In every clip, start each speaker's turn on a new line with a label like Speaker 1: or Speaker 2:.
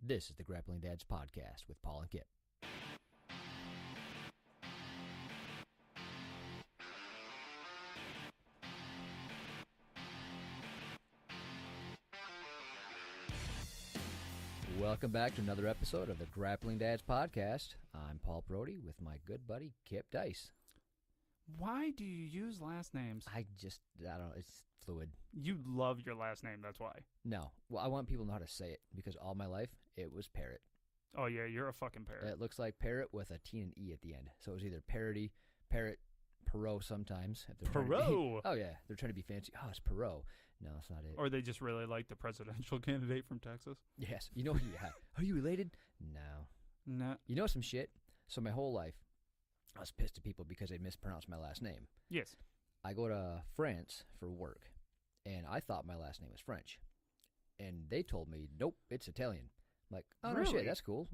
Speaker 1: This is the Grappling Dads Podcast with Paul and Kip. Welcome back to another episode of the Grappling Dads Podcast. I'm Paul Brody with my good buddy Kip Dice.
Speaker 2: Why do you use last names?
Speaker 1: I don't know, it's fluid.
Speaker 2: You love your last name, that's why.
Speaker 1: No, well, I want people to know how to say it because all my life it was Parrot.
Speaker 2: Oh yeah, you're a fucking parrot.
Speaker 1: It looks like Parrot with a T and E at the end. So it was either Parody, Parrot, Perot sometimes.
Speaker 2: Perot?
Speaker 1: Oh yeah, they're trying to be fancy. Oh, it's Perot. No, that's not it.
Speaker 2: Or they just really like the presidential candidate from Texas.
Speaker 1: Yes. You know, yeah. Are you related? No.
Speaker 2: No.
Speaker 1: You know some shit? So my whole life, I was pissed at people because they mispronounced my last name.
Speaker 2: Yes.
Speaker 1: I go to France for work, and I thought my last name was French. And they told me, nope, it's Italian. I'm like, oh, no
Speaker 2: Really?
Speaker 1: shit, that's cool.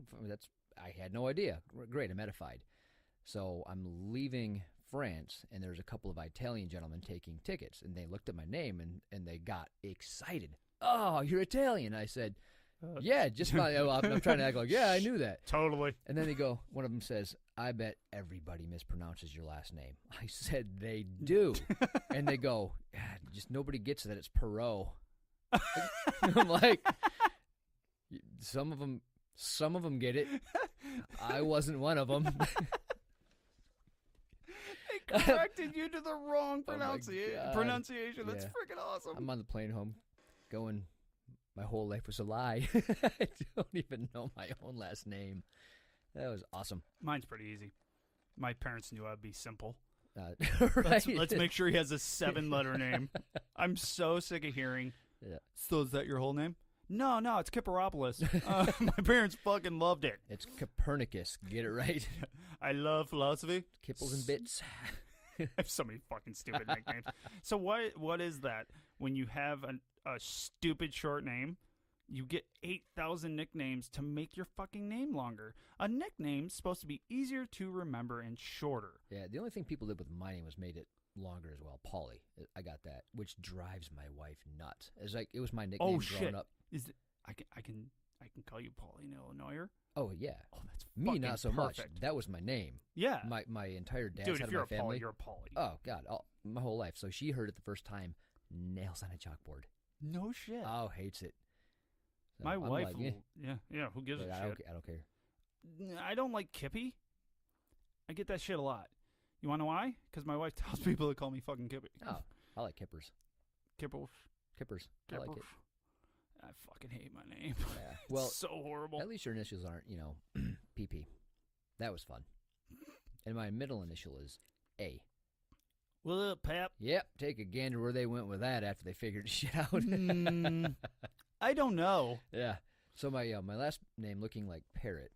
Speaker 1: I had no idea. Great, I'm edified. So I'm leaving France, and there's a couple of Italian gentlemen taking tickets, and they looked at my name, and they got excited. Oh, you're Italian. I said, yeah, just about. I'm trying to act like, yeah, I knew that.
Speaker 2: Totally.
Speaker 1: And then they go, one of them says, I bet everybody mispronounces your last name. I said, they do. And they go, just nobody gets that it's Perot. I'm like, some of them get it. I wasn't one of them.
Speaker 2: They corrected you to the wrong
Speaker 1: Oh
Speaker 2: pronunciation. That's
Speaker 1: Yeah.
Speaker 2: freaking awesome.
Speaker 1: I'm on the plane home going, my whole life was a lie. I don't even know my own last name. That was awesome.
Speaker 2: Mine's pretty easy. My parents knew I'd be simple.
Speaker 1: Right?
Speaker 2: Let's make sure he has a 7-letter name. I'm so sick of hearing.
Speaker 1: Yeah.
Speaker 2: So is that your whole name? No, it's Kipperopoulos. My parents fucking loved it.
Speaker 1: It's Copernicus. Get it right.
Speaker 2: I love philosophy.
Speaker 1: Kipples and bits.
Speaker 2: I have so many fucking stupid nicknames. So what is that? When you have a stupid short name, you get 8,000 nicknames to make your fucking name longer. A nickname's supposed to be easier to remember and shorter.
Speaker 1: Yeah, the only thing people did with my name was made it longer as well. Paulie. I got that, which drives my wife nuts. It's like it was my nickname growing up.
Speaker 2: I can call you Pauline Illinois?
Speaker 1: Oh yeah.
Speaker 2: Oh, that's
Speaker 1: Me
Speaker 2: fucking
Speaker 1: not so
Speaker 2: perfect.
Speaker 1: much. That was my name.
Speaker 2: Yeah.
Speaker 1: My entire dad's
Speaker 2: Dude,
Speaker 1: side
Speaker 2: if
Speaker 1: of
Speaker 2: you're
Speaker 1: my
Speaker 2: a
Speaker 1: family.
Speaker 2: Paulie, you're a Paulie.
Speaker 1: Oh God, my whole life. So she heard it the first time. Nails on a chalkboard.
Speaker 2: No shit.
Speaker 1: Oh, hates it. So
Speaker 2: My
Speaker 1: I'm
Speaker 2: wife
Speaker 1: like,
Speaker 2: will, yeah, who gives a
Speaker 1: I
Speaker 2: shit?
Speaker 1: don't care.
Speaker 2: I don't like Kippy. I get that shit a lot. You want to know why? Because my wife tells people to call me fucking Kippy.
Speaker 1: Oh, I like Kippers.
Speaker 2: Kippers.
Speaker 1: I like it.
Speaker 2: I fucking hate my name.
Speaker 1: Yeah. Well,
Speaker 2: it's so horrible.
Speaker 1: at least your initials aren't, PP. That was fun. And my middle initial is A.
Speaker 2: What up, Pap?
Speaker 1: Yep, take a gander where they went with that after they figured shit out.
Speaker 2: I don't know.
Speaker 1: Yeah. So my last name looking like Parrot,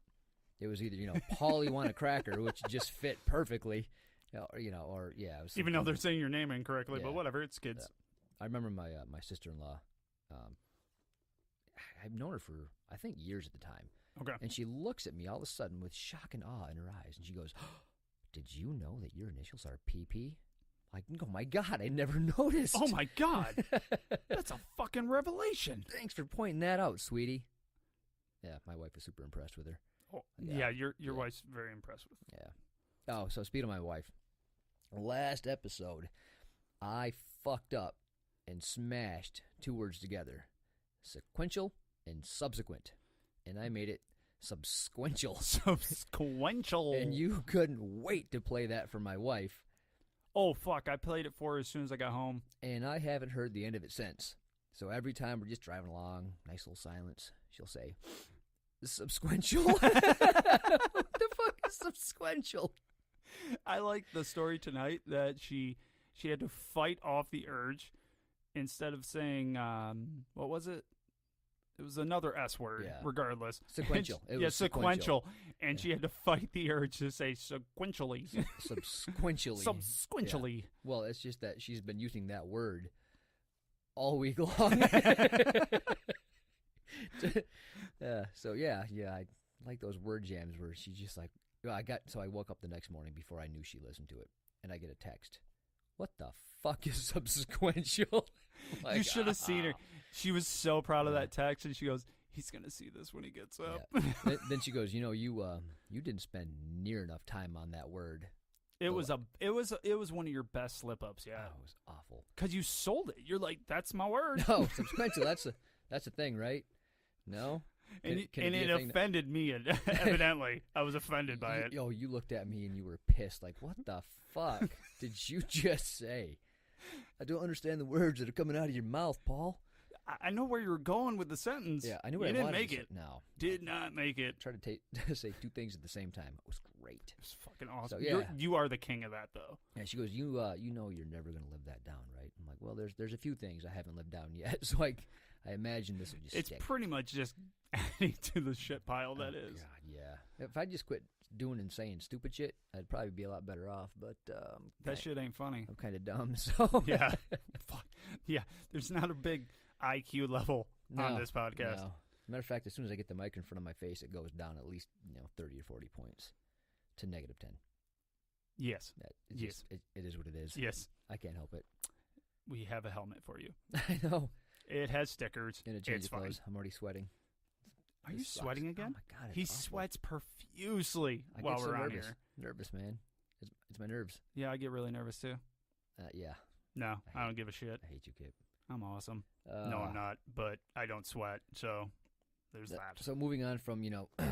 Speaker 1: it was either, Paulie want a cracker, which just fit perfectly, or it was
Speaker 2: Even though they're saying your name incorrectly,
Speaker 1: Yeah.
Speaker 2: but whatever, it's kids.
Speaker 1: I remember my sister-in-law, I've known her for, I think, years at the time.
Speaker 2: Okay.
Speaker 1: And she looks at me all of a sudden with shock and awe in her eyes, and she goes, did you know that your initials are PP? Like, oh my God, I never noticed.
Speaker 2: Oh my God. That's a fucking revelation.
Speaker 1: Thanks for pointing that out, sweetie. Yeah, my wife was super impressed with her.
Speaker 2: Oh, yeah, your wife's very impressed with.
Speaker 1: Yeah. Oh, so speaking of my wife, last episode, I fucked up and smashed 2 words together, sequential and subsequent, and I made it subsequential.
Speaker 2: Subsequential.
Speaker 1: And you couldn't wait to play that for my wife.
Speaker 2: Oh, fuck. I played it for her as soon as I got home.
Speaker 1: And I haven't heard the end of it since. So every time we're just driving along, nice little silence, she'll say, subsequential. What the fuck is subsequential?
Speaker 2: I like the story tonight that she had to fight off the urge instead of saying, what was it? It was another S word, regardless.
Speaker 1: Sequential. It was
Speaker 2: sequential. And she had to fight the urge to say sequentially.
Speaker 1: Subsequentially.
Speaker 2: Subsequentially.
Speaker 1: Yeah. Well, it's just that she's been using that word all week long. I like those word jams where she's just like, I woke up the next morning before I knew she listened to it, and I get a text. What the fuck is subsequential? Like,
Speaker 2: you should have seen her. She was so proud of that text, and she goes, He's gonna see this when he gets up.
Speaker 1: Yeah. Then she goes, you didn't spend near enough time on that word.
Speaker 2: It was one of your best slip ups. Yeah,
Speaker 1: Oh, it was awful.
Speaker 2: because you sold it. You're like, that's my word.
Speaker 1: No, subsequently, that's a thing, right? No.
Speaker 2: And
Speaker 1: Can
Speaker 2: it
Speaker 1: be a thing
Speaker 2: offended me. Evidently, I was offended by it.
Speaker 1: You looked at me and you were pissed. Like, what the fuck did you just say? I don't understand the words that are coming out of your mouth, Paul.
Speaker 2: I know where you're going with the sentence.
Speaker 1: Yeah, I knew what
Speaker 2: you
Speaker 1: I
Speaker 2: didn't
Speaker 1: wanted
Speaker 2: make
Speaker 1: to say.
Speaker 2: it.
Speaker 1: No,
Speaker 2: Did not make it.
Speaker 1: try to say two things at the same time. It was great.
Speaker 2: It was fucking awesome.
Speaker 1: So, yeah.
Speaker 2: You are the king of that, though.
Speaker 1: Yeah, she goes, you know you're never gonna live that down, right? I'm like, well, there's a few things I haven't lived down yet, so I imagine this will just
Speaker 2: It's
Speaker 1: stick.
Speaker 2: pretty much just adding to the shit pile that
Speaker 1: Oh,
Speaker 2: is.
Speaker 1: God, yeah. If I just quit doing and saying stupid shit, I'd probably be a lot better off. But
Speaker 2: That shit ain't funny.
Speaker 1: I'm kind of dumb, so
Speaker 2: Yeah. Fuck. Yeah. There's not a big IQ level on this podcast.
Speaker 1: No. Matter of fact, as soon as I get the mic in front of my face, it goes down at least 30 or 40 points to -10.
Speaker 2: Yes.
Speaker 1: Yes, it is what it is.
Speaker 2: Yes.
Speaker 1: I can't help it.
Speaker 2: We have a helmet for you.
Speaker 1: I know.
Speaker 2: It has stickers.
Speaker 1: Gonna change
Speaker 2: It's
Speaker 1: the clothes.
Speaker 2: fine.
Speaker 1: I'm already sweating.
Speaker 2: Are you
Speaker 1: This sucks.
Speaker 2: sweating again?
Speaker 1: Oh my God,
Speaker 2: He
Speaker 1: it's awful.
Speaker 2: sweats profusely
Speaker 1: I
Speaker 2: while
Speaker 1: get so
Speaker 2: we're on
Speaker 1: nervous.
Speaker 2: here.
Speaker 1: Nervous, man. It's my nerves.
Speaker 2: Yeah, I get really nervous too.
Speaker 1: Yeah,
Speaker 2: No,
Speaker 1: I
Speaker 2: I don't give a shit.
Speaker 1: I hate you, Kip.
Speaker 2: I'm awesome. No, I'm not, but I don't sweat, so there's that.
Speaker 1: So moving on from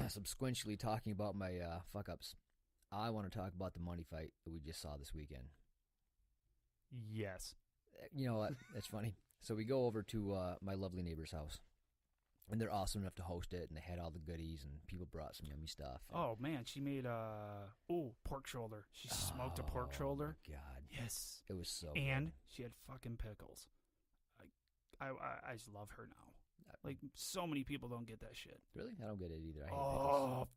Speaker 1: subsequently talking about my fuck ups, I want to talk about the money fight that we just saw this weekend.
Speaker 2: Yes.
Speaker 1: You know what? That's funny. So we go over to my lovely neighbor's house, and they're awesome enough to host it, and they had all the goodies, and people brought some yummy stuff.
Speaker 2: Oh man, she made pork shoulder. She smoked a pork shoulder.
Speaker 1: Oh, my God.
Speaker 2: Yes.
Speaker 1: It was so
Speaker 2: And
Speaker 1: good.
Speaker 2: she had fucking pickles. I just love her now. Like, so many people don't get that shit.
Speaker 1: Really? I don't get it either. I hate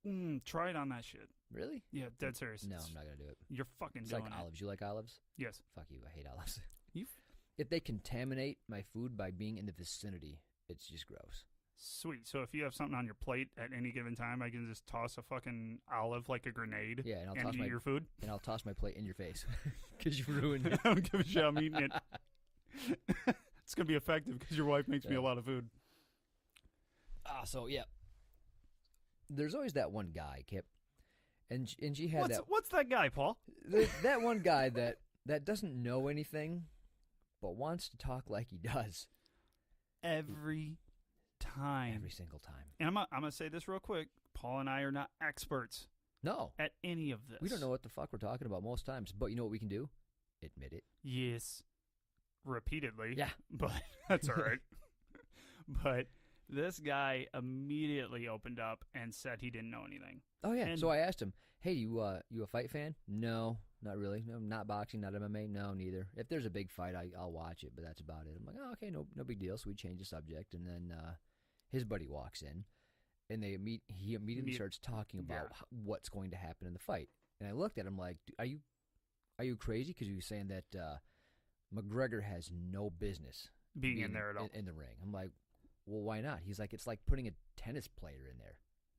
Speaker 1: pickles.
Speaker 2: Try it on that shit.
Speaker 1: Really?
Speaker 2: Yeah, dead serious.
Speaker 1: No, I'm not going to do it.
Speaker 2: You're fucking
Speaker 1: It's
Speaker 2: doing
Speaker 1: like
Speaker 2: it.
Speaker 1: olives. You like olives?
Speaker 2: Yes.
Speaker 1: Fuck you. I hate olives.
Speaker 2: You
Speaker 1: If they contaminate my food by being in the vicinity, it's just gross.
Speaker 2: Sweet. So if you have something on your plate at any given time, I can just toss a fucking olive like a grenade
Speaker 1: Yeah, and I'll
Speaker 2: and
Speaker 1: toss
Speaker 2: eat your food.
Speaker 1: and I'll toss my plate in your face because you ruined it.
Speaker 2: I don't give a shit. I'm eating it. It's going to be effective because your wife makes me a lot of food.
Speaker 1: So yeah, there's always that one guy, Kip, and she had
Speaker 2: What's that guy, Paul?
Speaker 1: that one guy that doesn't know anything, but wants to talk like he does
Speaker 2: Every time.
Speaker 1: every single time.
Speaker 2: And I'm going to say this real quick. Paul and I are not experts
Speaker 1: No,
Speaker 2: at any of this.
Speaker 1: we don't know what the fuck we're talking about most times, but you know what we can do? Admit it.
Speaker 2: Yes. Repeatedly.
Speaker 1: Yeah.
Speaker 2: But that's all right. But this guy immediately opened up and said he didn't know anything.
Speaker 1: Oh yeah.
Speaker 2: And-
Speaker 1: So I asked him, "Hey, you a fight fan?" No, not really. No, not boxing, not MMA. No, neither. If there's a big fight, I'll watch it, but that's about it. I'm like, oh, okay, no big deal. So we change the subject, and then his buddy walks in, and he immediately starts talking about what's going to happen in the fight. And I looked at him like, are you crazy? Because he was saying that McGregor has no business
Speaker 2: Being in there at all.
Speaker 1: in the ring. I'm like, well, why not? He's like, it's like putting a tennis player in there.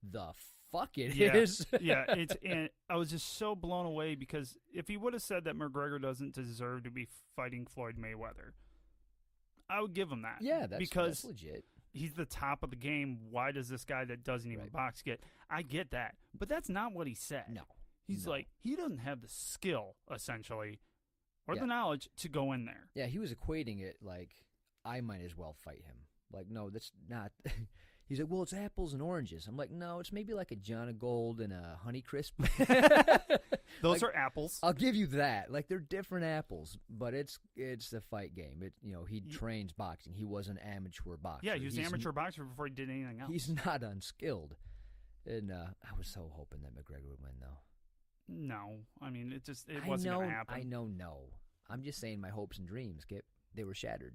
Speaker 1: The fuck it is.
Speaker 2: Yeah, and I was just so blown away because if he would have said that McGregor doesn't deserve to be fighting Floyd Mayweather, I would give him that.
Speaker 1: Yeah, that's
Speaker 2: because
Speaker 1: legit.
Speaker 2: he's the top of the game. Why does this guy that doesn't even
Speaker 1: Right.
Speaker 2: box get? I get that, but that's not what he said.
Speaker 1: No.
Speaker 2: He's
Speaker 1: No.
Speaker 2: like, he doesn't have the skill essentially, or
Speaker 1: Yeah.
Speaker 2: the knowledge to go in there.
Speaker 1: Yeah, he was equating it like I might as well fight him. Like, no, that's not. He's like, well, it's apples and oranges. I'm like, no, it's maybe like a John of Gold and a Honeycrisp.
Speaker 2: Those
Speaker 1: Like,
Speaker 2: are apples.
Speaker 1: I'll give you that. Like, they're different apples, but it's a fight game. He trains boxing. He was an amateur boxer.
Speaker 2: Yeah, he was an amateur boxer before he did anything else.
Speaker 1: He's not unskilled. And I was so hoping that McGregor would win, though.
Speaker 2: No, I mean it wasn't going to happen.
Speaker 1: I know. I'm just saying my hopes and dreams, Kip, they were shattered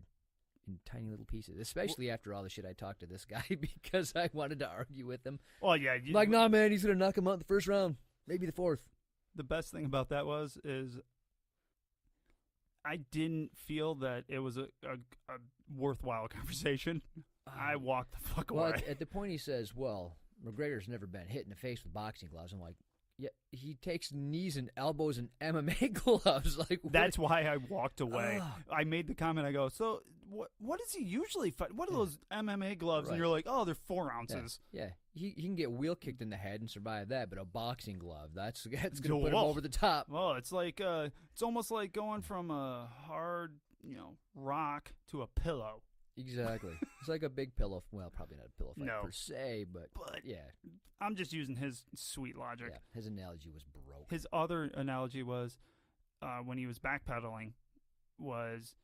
Speaker 1: in tiny little pieces, especially after all the shit I talked to this guy because I wanted to argue with him.
Speaker 2: Well, yeah,
Speaker 1: Like, nah, man, he's going to knock him out in the first round, maybe the fourth.
Speaker 2: The best thing about that is I didn't feel that it was a worthwhile conversation. I walked the fuck
Speaker 1: Well,
Speaker 2: away.
Speaker 1: at the point he says, well, McGregor's never been hit in the face with boxing gloves. I'm like, Yeah, he takes knees and elbows and MMA gloves. Like
Speaker 2: That's why I walked away. I made the comment. I go, so what does he usually fight? What are those MMA gloves?
Speaker 1: Right.
Speaker 2: And you're like, oh, they're 4 ounces.
Speaker 1: Yeah. He can get wheel kicked in the head and survive that, but a boxing glove, that's going to put him over the top.
Speaker 2: Well, it's like it's almost like going from a hard, rock to a pillow.
Speaker 1: Exactly. It's like a big pillow. Well, probably not a pillow fight per se, but yeah.
Speaker 2: I'm just using his sweet logic.
Speaker 1: Yeah, his analogy was broke.
Speaker 2: His other analogy was when he was backpedaling was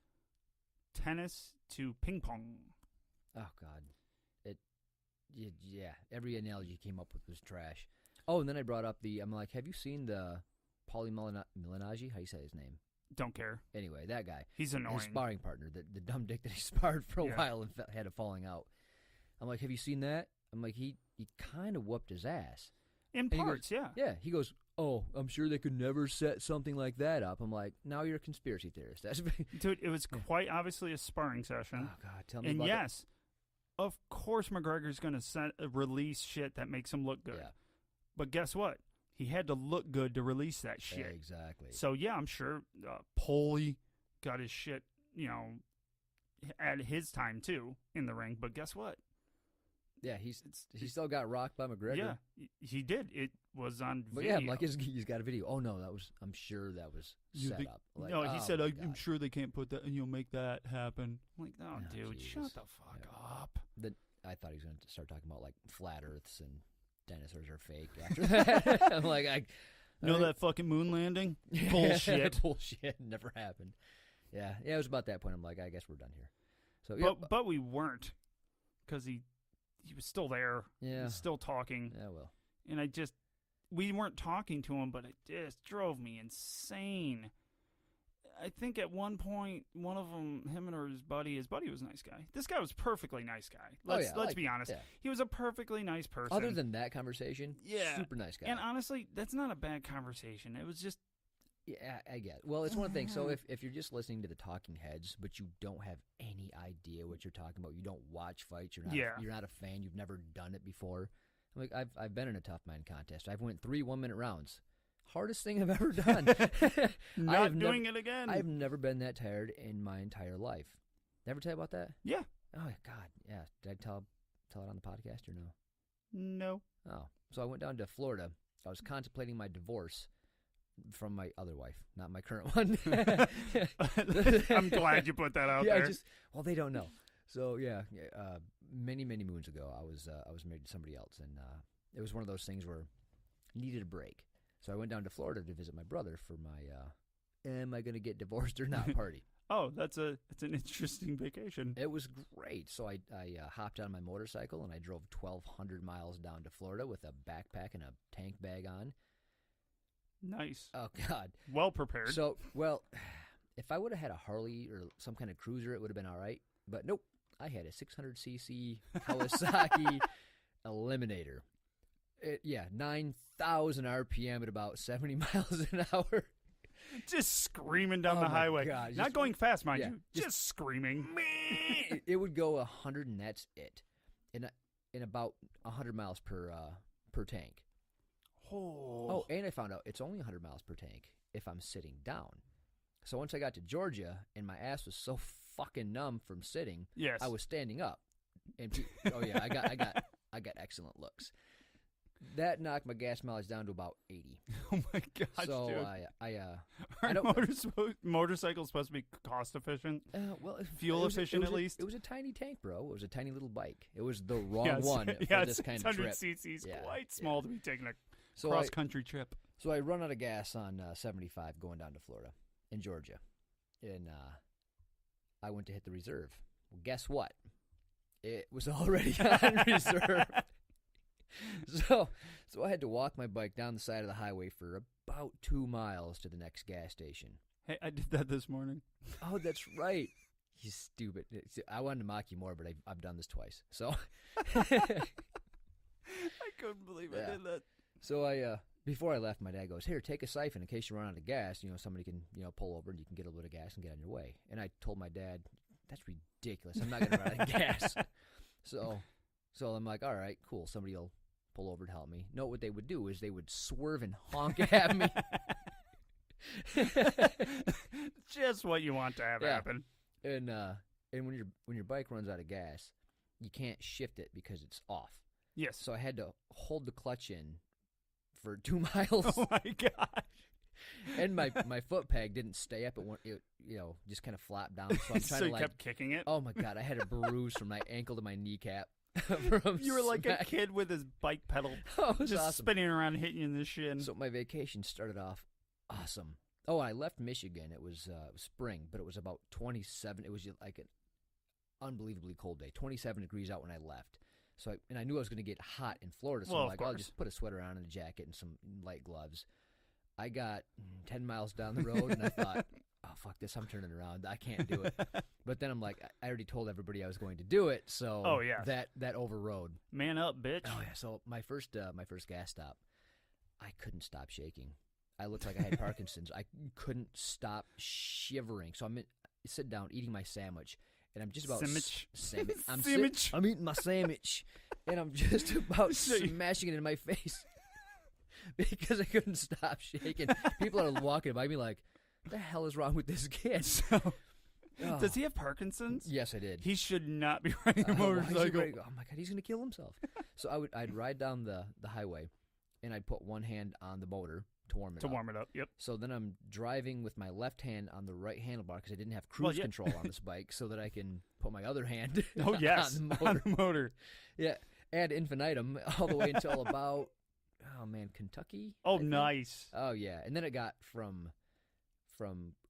Speaker 2: tennis to ping pong.
Speaker 1: Oh, God. Yeah, every analogy he came up with was trash. Oh, and then I brought up I'm like, have you seen the Paulie Malignaggi? How you say his name?
Speaker 2: Don't care.
Speaker 1: Anyway, that guy.
Speaker 2: He's annoying.
Speaker 1: His sparring partner, the dumb dick that he sparred for a while and had a falling out. I'm like, have you seen that? I'm like, he kind of whooped his ass.
Speaker 2: In parts, yeah.
Speaker 1: Yeah. He goes, oh, I'm sure they could never set something like that up. I'm like, now you're a conspiracy theorist.
Speaker 2: Dude, it was quite obviously a sparring session.
Speaker 1: Oh, God, tell me
Speaker 2: and
Speaker 1: about
Speaker 2: yes, of course McGregor's going to release shit that makes him look good.
Speaker 1: Yeah.
Speaker 2: But guess what? He had to look good to release that shit.
Speaker 1: Yeah, exactly.
Speaker 2: So, yeah, I'm sure Paulie got his shit, at his time, too, in the ring. But guess what?
Speaker 1: Yeah, he still got rocked by McGregor.
Speaker 2: Yeah, he did. It was on
Speaker 1: but
Speaker 2: video.
Speaker 1: Yeah, like he's got a video. Oh, no, I'm sure that was set up. Like,
Speaker 2: no, he said, I'm
Speaker 1: God.
Speaker 2: sure they can't put that, and you'll make that happen. I'm like, no, dude,
Speaker 1: Jesus.
Speaker 2: shut the fuck up.
Speaker 1: Then I thought he was going to start talking about, like, flat earths and dinosaurs are fake after that. I'm like,
Speaker 2: that fucking moon landing? Bullshit.
Speaker 1: Bullshit. Never happened. Yeah, it was about that point. I'm like, I guess we're done here. So,
Speaker 2: but we weren't, because he was still there.
Speaker 1: Yeah.
Speaker 2: He was still talking.
Speaker 1: Yeah, well.
Speaker 2: And we weren't talking to him, but it just drove me insane. I think at one point, one of them, him and his buddy was a nice guy. This guy was a perfectly nice guy. Let's be honest.
Speaker 1: Yeah.
Speaker 2: He was a perfectly nice person.
Speaker 1: Other than that conversation, super nice guy.
Speaker 2: And honestly, that's not a bad conversation. It was just...
Speaker 1: Yeah, I get it. Well, it's one thing. So if you're just listening to the talking heads, but you don't have any idea what you're talking about, you don't watch fights, you're not a fan, you've never done it before. Like I've been in a tough man contest. I've went 3 1-minute rounds. Hardest thing I've ever done.
Speaker 2: Not doing it again.
Speaker 1: I've never been that tired in my entire life. Never tell you about that?
Speaker 2: Yeah.
Speaker 1: Oh God, yeah. Did I tell it on the podcast or no?
Speaker 2: No.
Speaker 1: Oh, so I went down to Florida. I was contemplating my divorce from my other wife, not my current one.
Speaker 2: I'm glad you put that out there.
Speaker 1: Well, they don't know. So yeah, many moons ago, I was married to somebody else, and it was one of those things where I needed a break. So I went down to Florida to visit my brother for my "Am I going to get divorced or not?" party.
Speaker 2: Oh, that's an interesting vacation.
Speaker 1: It was great. So I hopped on my motorcycle and I drove 1,200 miles down to Florida with a backpack and a tank bag on.
Speaker 2: Nice.
Speaker 1: Oh, God.
Speaker 2: Well prepared.
Speaker 1: So, if I would have had a Harley or some kind of cruiser, it would have been all right. But nope, I had a 600cc Kawasaki Eliminator. 9,000 RPM at about 70 miles an hour.
Speaker 2: Just screaming down the highway. God, not going fast, mind you. Just screaming.
Speaker 1: It would go 100, and that's it. In about 100 miles per tank. Oh, and I found out it's only 100 miles per tank if I'm sitting down. So once I got to Georgia and my ass was so fucking numb from sitting, I was standing up. And I got excellent looks. That knocked my gas mileage down to about 80.
Speaker 2: Oh my gosh,
Speaker 1: so
Speaker 2: dude. Are motorcycles supposed to be cost efficient? Fuel efficient at least?
Speaker 1: It was a tiny tank, bro. It was a tiny little bike. It was the wrong one for this kind of trip.
Speaker 2: 600 cc's, quite small to be taking a cross-country trip.
Speaker 1: So I run out of gas on 75 going down to Florida in Georgia. And I went to hit the reserve. Well, guess what? It was already on reserve. So I had to walk my bike down the side of the highway for about 2 miles to the next gas station.
Speaker 2: Hey, I did that this morning.
Speaker 1: Oh, that's right. You stupid. I wanted to mock you more, but I've done this twice. So
Speaker 2: I couldn't believe I did that.
Speaker 1: So before I left, my dad goes, "Here, take a siphon in case you run out of gas. Somebody can pull over and you can get a little bit of gas and get on your way." And I told my dad, "That's ridiculous. I'm not going to run out of gas." So I'm like, "All right, cool. Somebody will pull over to help me. No, what they would do is they would swerve and honk at me.
Speaker 2: Just what you want to have happen.
Speaker 1: And when your bike runs out of gas, you can't shift it because it's off.
Speaker 2: Yes.
Speaker 1: So I had to hold the clutch in for 2 miles.
Speaker 2: Oh my gosh.
Speaker 1: And my foot peg didn't stay up. It just kind of flopped down. So I'm trying
Speaker 2: so
Speaker 1: to
Speaker 2: you kept kicking it?
Speaker 1: Oh my God, I had a bruise from my ankle to my kneecap.
Speaker 2: You were like a kid with his bike pedal.
Speaker 1: Oh, it was
Speaker 2: just
Speaker 1: awesome.
Speaker 2: spinning around and hitting you in the shin.
Speaker 1: So my vacation started off awesome. Oh, I left Michigan. It was spring, but it was about 27. It was like an unbelievably cold day. 27 degrees out when I left. So I knew I was going to get hot in Florida. So I'm like, I'll just put a sweater on and a jacket and some light gloves. I got 10 miles down the road and I thought, oh, fuck this. I'm turning around. I can't do it. But then I'm like, I already told everybody I was going to do it. So that overrode.
Speaker 2: Man up, bitch.
Speaker 1: Oh, yeah. So my first gas stop, I couldn't stop shaking. I looked like I had Parkinson's. I couldn't stop shivering. So I'm sitting down eating my sandwich. And I'm just about I'm eating my sandwich, and I'm just about smashing it in my face because I couldn't stop shaking. People are walking by me like, "What the hell is wrong with this kid?"
Speaker 2: Does he have Parkinson's?
Speaker 1: Yes, I did.
Speaker 2: He should not be riding a motorcycle.
Speaker 1: Oh my God, he's gonna kill himself. So I'd ride down the highway, and I'd put one hand on the motor to warm it up. Yep. So then I'm driving with my left hand on the right handlebar because I didn't have cruise control on this bike, so that I can put my other hand
Speaker 2: on the motor.
Speaker 1: Yeah, ad infinitum all the way until about Kentucky.
Speaker 2: Oh, nice.
Speaker 1: Oh yeah, and then it got from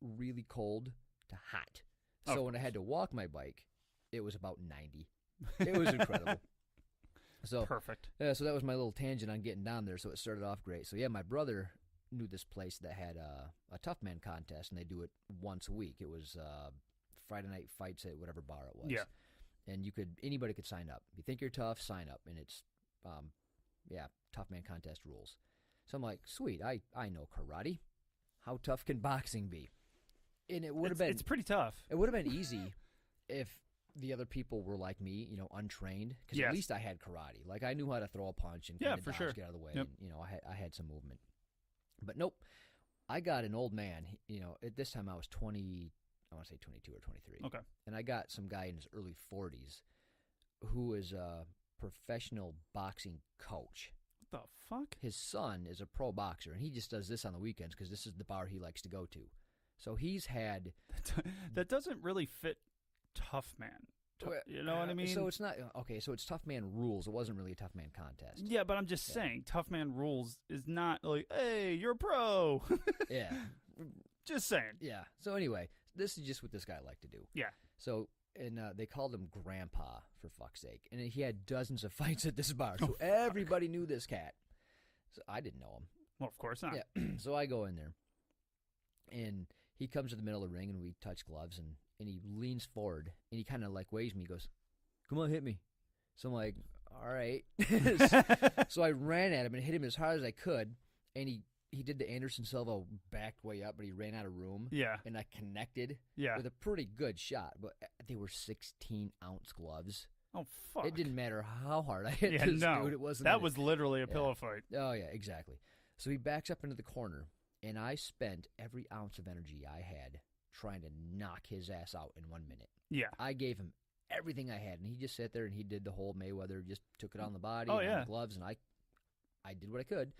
Speaker 1: really cold to hot. So when I had to walk my bike, it was about 90. It was incredible. So
Speaker 2: perfect.
Speaker 1: So that was my little tangent on getting down there. So it started off great. So yeah, my brother knew this place that had a tough man contest, and they do it once a week. It was Friday night fights at whatever bar it was. Yeah. And anybody could sign up. If you think you're tough, sign up. And it's tough man contest rules. So I'm like, sweet, I know karate. How tough can boxing be? And it would have been.
Speaker 2: It's pretty tough.
Speaker 1: It would have been easy if the other people were like me, untrained. Because at least I had karate. Like I knew how to throw a punch and kind of dodge, get out of the way. Yep. And, I had some movement. But nope, I got an old man. At this time I was 20. I want to say 22 or 23.
Speaker 2: Okay.
Speaker 1: And I got some guy in his early 40s who is a professional boxing coach.
Speaker 2: What the fuck?
Speaker 1: His son is a pro boxer, and he just does this on the weekends because this is the bar he likes to go to. So he's had...
Speaker 2: That doesn't really fit tough man. You know what I mean?
Speaker 1: So it's not... Okay, so it's tough man rules. It wasn't really a tough man contest.
Speaker 2: Yeah, but I'm just saying, tough man rules is not like, hey, you're a pro.
Speaker 1: Yeah.
Speaker 2: Just saying.
Speaker 1: Yeah. So anyway, this is just what this guy liked to do.
Speaker 2: Yeah.
Speaker 1: So... And they called him Grandpa, for fuck's sake. And he had dozens of fights at this bar. So everybody knew this cat. So I didn't know him.
Speaker 2: Well, of course not.
Speaker 1: Yeah. So I go in there. And he comes to the middle of the ring, and we touch gloves. And he leans forward, and he kind of like waves me. He goes, come on, hit me. So I'm like, all right. So I ran at him and hit him as hard as I could. And he did the Anderson Silva backed way up, but he ran out of room.
Speaker 2: Yeah.
Speaker 1: And I connected with a pretty good shot, but they were 16-ounce gloves.
Speaker 2: Oh, fuck.
Speaker 1: It didn't matter how hard I hit this dude. It wasn't.
Speaker 2: That was literally a pillow fight.
Speaker 1: Oh, yeah, exactly. So he backs up into the corner, and I spent every ounce of energy I had trying to knock his ass out in 1 minute.
Speaker 2: Yeah.
Speaker 1: I gave him everything I had, and he just sat there and he did the whole Mayweather, just took it on the body,
Speaker 2: on
Speaker 1: the gloves, and I did what I could.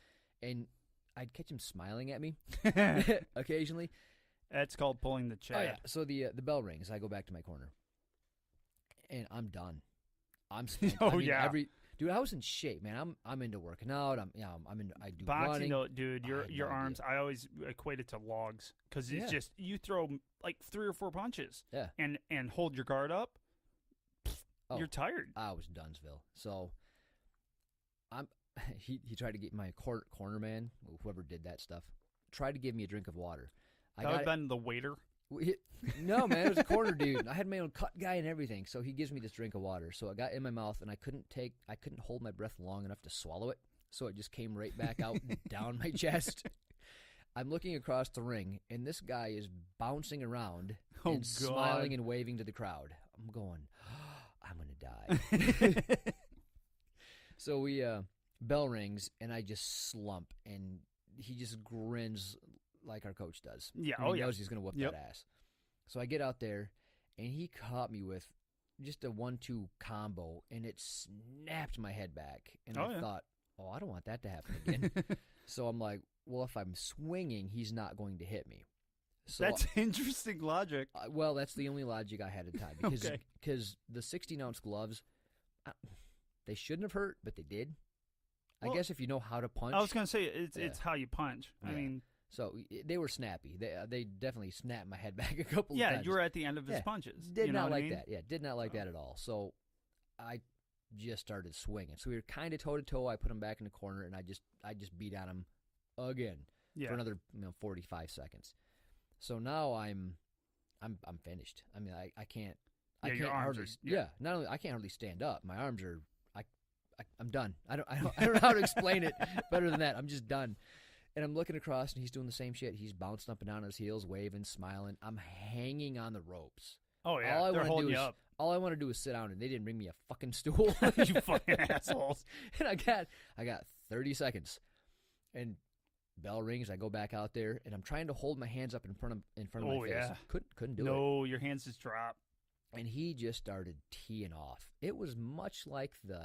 Speaker 1: And I'd catch him smiling at me occasionally.
Speaker 2: That's called pulling the Chad.
Speaker 1: Oh, yeah. So the bell rings. I go back to my corner, and I'm done. I'm spent. Dude, I was in shape, man. I'm into working out. I do
Speaker 2: boxing,
Speaker 1: running.
Speaker 2: Though, dude, your arms. I always equate it to logs because it's just you throw like 3 or 4 punches.
Speaker 1: Yeah.
Speaker 2: And hold your guard up. You're tired.
Speaker 1: I was Dunsville. So He tried to get my corner man, whoever did that stuff, tried to give me a drink of water.
Speaker 2: That would have been the waiter?
Speaker 1: No, man, it was a corner dude. I had my own cut guy and everything, so he gives me this drink of water. So I got in my mouth, and I couldn't hold my breath long enough to swallow it, so it just came right back out and down my chest. I'm looking across the ring, and this guy is bouncing around and smiling and waving to the crowd. I'm going, I'm going to die. So we Bell rings, and I just slump, and he just grins like our coach does.
Speaker 2: Yeah,
Speaker 1: And he
Speaker 2: yeah.
Speaker 1: knows he's going to whoop
Speaker 2: Yep.
Speaker 1: that ass. So I get out there, and he caught me with just a 1-2 combo, and it snapped my head back. And I thought, I don't want that to happen again. So I'm like, well, if I'm swinging, he's not going to hit me. So
Speaker 2: That's interesting logic.
Speaker 1: well, that's the only logic I had at the time. Because the 16-ounce gloves, they shouldn't have hurt, but they did.
Speaker 2: Well,
Speaker 1: I guess if you know how to punch.
Speaker 2: I was going to say, it's how you punch. I mean...
Speaker 1: So they were snappy. They definitely snapped my head back a couple of times.
Speaker 2: Yeah, you were at the end of his punches.
Speaker 1: Did not like that. Yeah, did not like that at all. So I just started swinging. So we were kind of toe-to-toe. I put him back in the corner, and I just beat on him again for another 45 seconds. So now I'm finished. I mean, I can't. I can't hardly. Not only I can't hardly stand up. My arms are. I'm done. I don't know how to explain it better than that. I'm just done. And I'm looking across, and he's doing the same shit. He's bouncing up and down on his heels, waving, smiling. I'm hanging on the ropes.
Speaker 2: Oh, yeah. They're holding you up.
Speaker 1: All I want to do is sit down, and they didn't bring me a fucking stool.
Speaker 2: You fucking assholes.
Speaker 1: And I got 30 seconds. And bell rings. I go back out there, and I'm trying to hold my hands up in front of my face.
Speaker 2: Yeah.
Speaker 1: Couldn't do it.
Speaker 2: No, your hands just drop.
Speaker 1: And he just started teeing off. It was much like the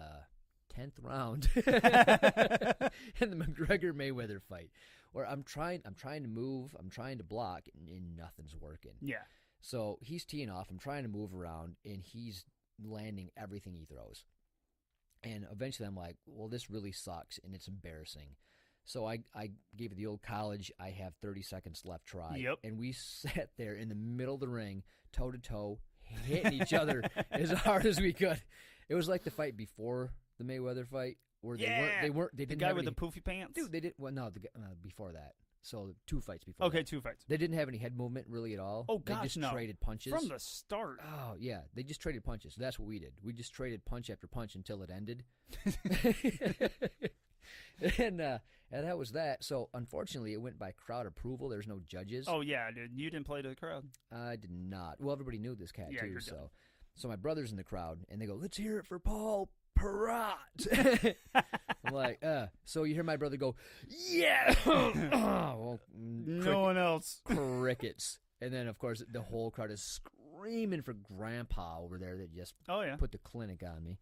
Speaker 1: 10th round in the McGregor Mayweather fight, where I'm trying to move, I'm trying to block, and nothing's working.
Speaker 2: Yeah.
Speaker 1: So he's teeing off, I'm trying to move around, and he's landing everything he throws. And eventually I'm like, well, this really sucks, and it's embarrassing. So I gave it the old college, I have 30 seconds left try.
Speaker 2: Yep.
Speaker 1: And we sat there in the middle of the ring, toe-to-toe, hitting each other as hard as we could. It was like the fight before the Mayweather fight, where they didn't
Speaker 2: the guy
Speaker 1: have
Speaker 2: with
Speaker 1: any,
Speaker 2: the poofy pants.
Speaker 1: Dude, they did. Well, no, before that. So 2 fights before.
Speaker 2: Okay,
Speaker 1: that.
Speaker 2: 2 fights.
Speaker 1: They didn't have any head movement really at all.
Speaker 2: Oh gosh,
Speaker 1: they just
Speaker 2: no.
Speaker 1: traded punches
Speaker 2: from the start.
Speaker 1: Oh yeah, they just traded punches. That's what we did. We just traded punch after punch until it ended. And that was that. So unfortunately, it went by crowd approval. There's no judges.
Speaker 2: Oh yeah, dude, you didn't play to the crowd.
Speaker 1: I did not. Well, everybody knew this cat too.
Speaker 2: You're
Speaker 1: So,
Speaker 2: done.
Speaker 1: so my brother's in the crowd, and they go, "Let's hear it for Paul Perrott." I'm like, so you hear my brother go, "Yeah." Well,
Speaker 2: No one else.
Speaker 1: Crickets. And then of course the whole crowd is screaming for Grandpa over there that just put the clinic on me.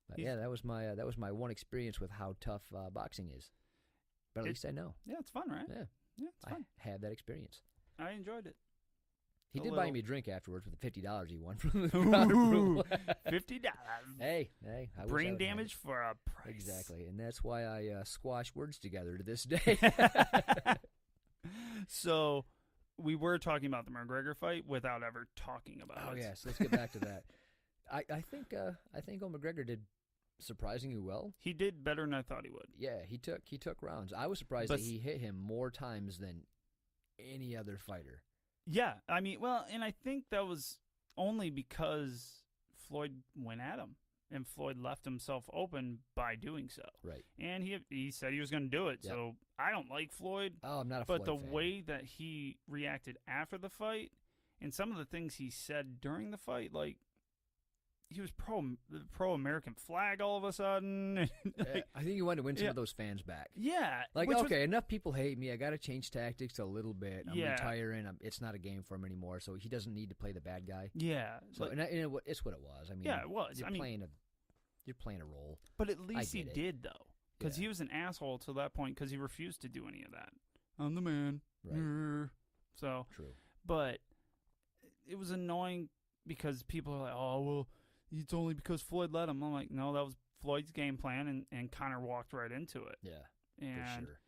Speaker 1: But yeah, that was my one experience with how tough boxing is. But at least I know.
Speaker 2: Yeah, it's fun, right?
Speaker 1: Yeah,
Speaker 2: it's fun.
Speaker 1: I had that experience.
Speaker 2: I enjoyed it.
Speaker 1: He did buy me a drink afterwards with the $50 he won from the crowd approval.
Speaker 2: $50.
Speaker 1: Hey, I wish
Speaker 2: Brain
Speaker 1: I would
Speaker 2: damage for a price.
Speaker 1: Exactly, and that's why I squash words together to this day.
Speaker 2: So, we were talking about the McGregor fight without ever talking about it.
Speaker 1: Oh yes, let's get back to that. I think old McGregor did surprisingly well.
Speaker 2: He did better than I thought he would.
Speaker 1: Yeah, he took rounds. I was surprised that he hit him more times than any other fighter.
Speaker 2: Yeah, I mean, well, and I think that was only because Floyd went at him, and Floyd left himself open by doing so.
Speaker 1: Right.
Speaker 2: And he said he was going to do it. Yep. So I don't like Floyd.
Speaker 1: Oh, I'm not a
Speaker 2: Floyd
Speaker 1: fan.
Speaker 2: But the way that he reacted after the fight, and some of the things he said during the fight, like, he was pro-American flag all of a sudden.
Speaker 1: I think he wanted to win some of those fans back.
Speaker 2: Yeah.
Speaker 1: Like, okay, enough people hate me. I got to change tactics a little bit. I'm retiring. It's not a game for him anymore, so he doesn't need to play the bad guy.
Speaker 2: Yeah.
Speaker 1: So it's what it was. I mean,
Speaker 2: yeah, it was.
Speaker 1: You're playing a role.
Speaker 2: But at least he did, though. Because he was an asshole to that point because he refused to do any of that. I'm the man.
Speaker 1: Right.
Speaker 2: So.
Speaker 1: True.
Speaker 2: But it was annoying because people are like, oh, well, it's only because Floyd let him. I'm like, no, that was Floyd's game plan, and Conor walked right into it.
Speaker 1: Yeah,
Speaker 2: and
Speaker 1: for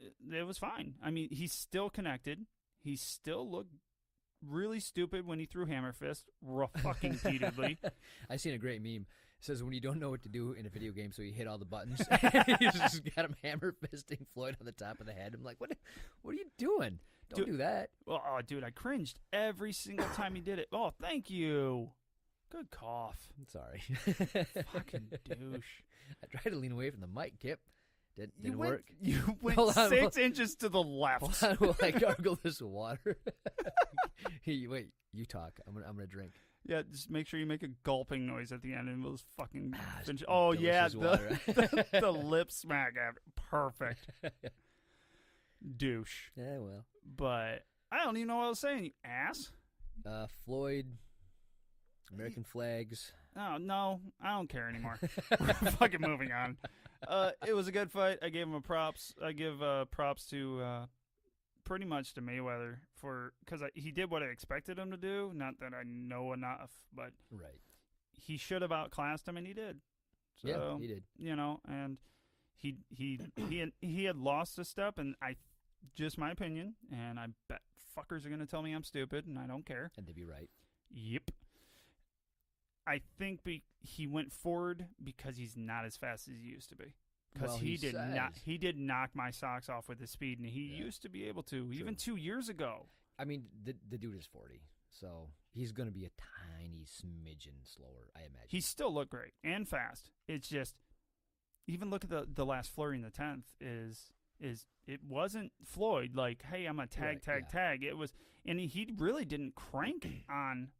Speaker 1: sure.
Speaker 2: It was fine. I mean, he's still connected. He still looked really stupid when he threw hammer fist fucking repeatedly.
Speaker 1: I seen a great meme. It says when you don't know what to do in a video game, so you hit all the buttons. You just got him hammer fisting Floyd on the top of the head. I'm like, what are you doing? Don't do that.
Speaker 2: Well, oh, dude, I cringed every single time he did it. Oh, thank you. Good cough.
Speaker 1: Sorry.
Speaker 2: Fucking douche.
Speaker 1: I tried to lean away from the mic, Kip. Didn't work.
Speaker 2: You went 6 inches to the left.
Speaker 1: Hold on, while I gargle this water. Wait, you talk. I'm gonna drink.
Speaker 2: Yeah, just make sure you make a gulping noise at the end, and we'll just fucking finish.
Speaker 1: It's
Speaker 2: Oh yeah,
Speaker 1: delicious water.
Speaker 2: the lip smack after. Perfect. Douche.
Speaker 1: Yeah, well.
Speaker 2: But I don't even know what I was saying. You ass.
Speaker 1: Floyd, American flags.
Speaker 2: Oh no, I don't care anymore. We're fucking moving on. It was a good fight. I gave him props. I give props to pretty much to Mayweather because he did what I expected him to do. Not that I know enough, but
Speaker 1: Right.
Speaker 2: he should have outclassed him, and he did. So,
Speaker 1: Yeah, he did.
Speaker 2: You know, and he had lost a step, and just my opinion, and I bet fuckers are gonna tell me I'm stupid, and I don't care.
Speaker 1: And they'd be right.
Speaker 2: Yep. I think he went forward because he's not as fast as he used to be. Because
Speaker 1: Well,
Speaker 2: he did
Speaker 1: says-
Speaker 2: not. He did knock my socks off with his speed, and he
Speaker 1: Yeah.
Speaker 2: used to be able to,
Speaker 1: True.
Speaker 2: even 2 years ago.
Speaker 1: I mean, the dude is 40, so he's going to be a tiny smidgen slower, I imagine.
Speaker 2: He still looked great and fast. It's just, even look at the last flurry in the 10th is it wasn't Floyd like, hey, I'm a tag. It was, and he really didn't crank on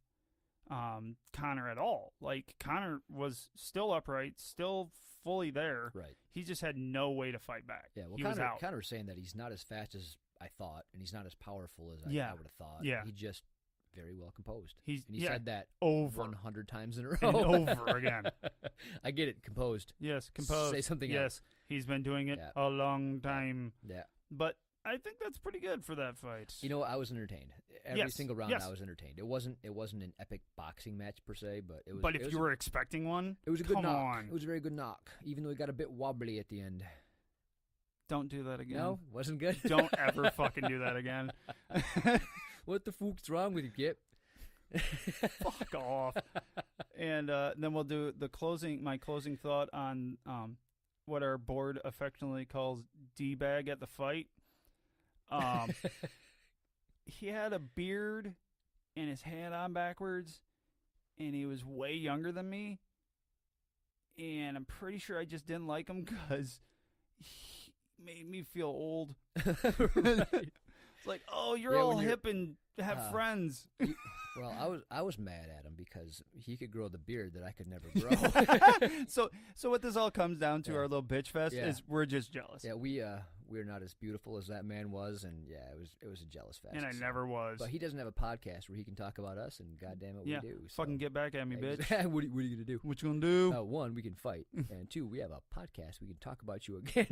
Speaker 2: Connor at all. Like, Connor was still upright, still fully there.
Speaker 1: Right.
Speaker 2: He just had no way to fight back.
Speaker 1: Yeah, well,
Speaker 2: he was out.
Speaker 1: Connor's saying that he's not as fast as I thought, and he's not as powerful as I
Speaker 2: Yeah.
Speaker 1: would have thought.
Speaker 2: Yeah.
Speaker 1: He's just very well composed.
Speaker 2: He
Speaker 1: said that
Speaker 2: over
Speaker 1: 100 times in a row.
Speaker 2: and over again.
Speaker 1: I get it, composed.
Speaker 2: Yes, composed.
Speaker 1: Say something
Speaker 2: yes,
Speaker 1: else.
Speaker 2: he's been doing it
Speaker 1: Yeah.
Speaker 2: a long time.
Speaker 1: Yeah.
Speaker 2: But I think that's pretty good for that fight.
Speaker 1: You know, I was entertained. Every
Speaker 2: Yes,
Speaker 1: single round,
Speaker 2: yes.
Speaker 1: I was entertained. It wasn't an epic boxing match per se, but it was.
Speaker 2: But
Speaker 1: it
Speaker 2: if
Speaker 1: was
Speaker 2: you were expecting one,
Speaker 1: it was a good
Speaker 2: come
Speaker 1: knock.
Speaker 2: on.
Speaker 1: It was a very good knock, even though it got a bit wobbly at the end.
Speaker 2: Don't do that again.
Speaker 1: No, wasn't good.
Speaker 2: Don't ever fucking do that again.
Speaker 1: What the fuck's wrong with you, Kip?
Speaker 2: Fuck off. And then we'll do my closing thought on what our board affectionately calls D-bag at the fight. He had a beard and his hat on backwards, and he was way younger than me. And I'm pretty sure I just didn't like him because he made me feel old. It's like, oh, you're all hip and have friends.
Speaker 1: Well, I was mad at him because he could grow the beard that I could never grow.
Speaker 2: So what this all comes down to, our little bitch fest, is we're just jealous.
Speaker 1: Yeah, we're not as beautiful as that man was, and yeah, it was a jealous fest.
Speaker 2: And I never was.
Speaker 1: But he doesn't have a podcast where he can talk about us, and goddamn it, we do. So.
Speaker 2: Fucking get back at me, bitch.
Speaker 1: What are you gonna do?
Speaker 2: What you gonna do?
Speaker 1: One, we can fight, and two, we have a podcast. We can talk about you again.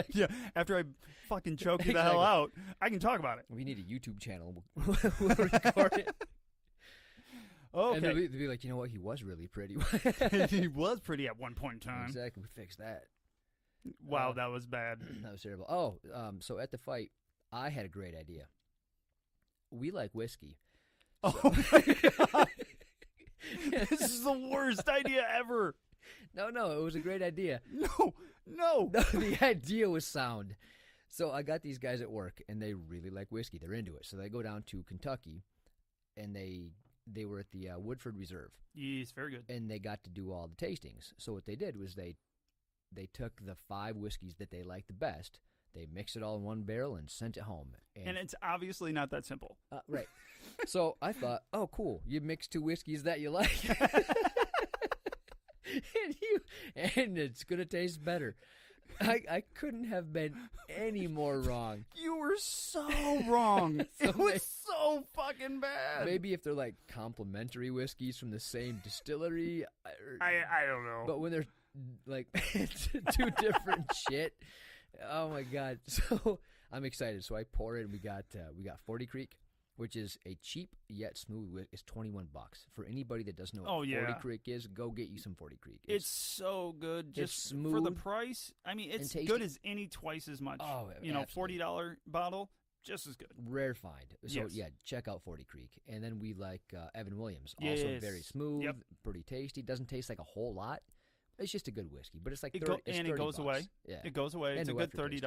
Speaker 2: Yeah. After I fucking choke you the hell out, I can talk about it.
Speaker 1: We need a YouTube channel. We'll record it.
Speaker 2: Okay.
Speaker 1: And they'll be like, you know what? He was really pretty.
Speaker 2: He was pretty at one point in time.
Speaker 1: Exactly. We fixed that.
Speaker 2: Wow, that was bad.
Speaker 1: That was terrible. Oh, so at the fight, I had a great idea. We like whiskey.
Speaker 2: Oh my God. This is the worst idea ever.
Speaker 1: No, it was a great idea.
Speaker 2: No.
Speaker 1: The idea was sound. So I got these guys at work, and they really like whiskey. They're into it. So they go down to Kentucky, and they were at the Woodford Reserve.
Speaker 2: Yes, very good.
Speaker 1: And they got to do all the tastings. So what they did was they took the 5 whiskeys that they liked the best, they mixed it all in one barrel and sent it home.
Speaker 2: And it's obviously not that simple.
Speaker 1: Right. So I thought, oh, cool. You mix 2 whiskeys that you like. and it's going to taste better. I couldn't have been any more wrong.
Speaker 2: You were so wrong. It was so fucking bad.
Speaker 1: Maybe if they're like complimentary whiskeys from the same distillery.
Speaker 2: I don't know.
Speaker 1: But when they're like 2 different shit. Oh my God. So I'm excited. So I pour it, and we got 40 Creek, which is a cheap yet smooth whiskey. It's $21 for anybody that doesn't know what 40 Creek is. Go get you some 40 Creek.
Speaker 2: It's so good, just
Speaker 1: it's smooth
Speaker 2: for the price. I mean, it's good as any twice as much.
Speaker 1: Oh,
Speaker 2: $40 bottle, just as good.
Speaker 1: Rare find. So
Speaker 2: Yes.
Speaker 1: yeah, check out 40 Creek, and then we like Evan Williams,
Speaker 2: Yes.
Speaker 1: also very smooth,
Speaker 2: Yep.
Speaker 1: pretty tasty. Doesn't taste like a whole lot. It's just a good whiskey, but it's like
Speaker 2: It
Speaker 1: 30, it's
Speaker 2: and it goes
Speaker 1: $30.
Speaker 2: away.
Speaker 1: Yeah,
Speaker 2: It goes away.
Speaker 1: And
Speaker 2: It's a
Speaker 1: no
Speaker 2: good
Speaker 1: aftertaste.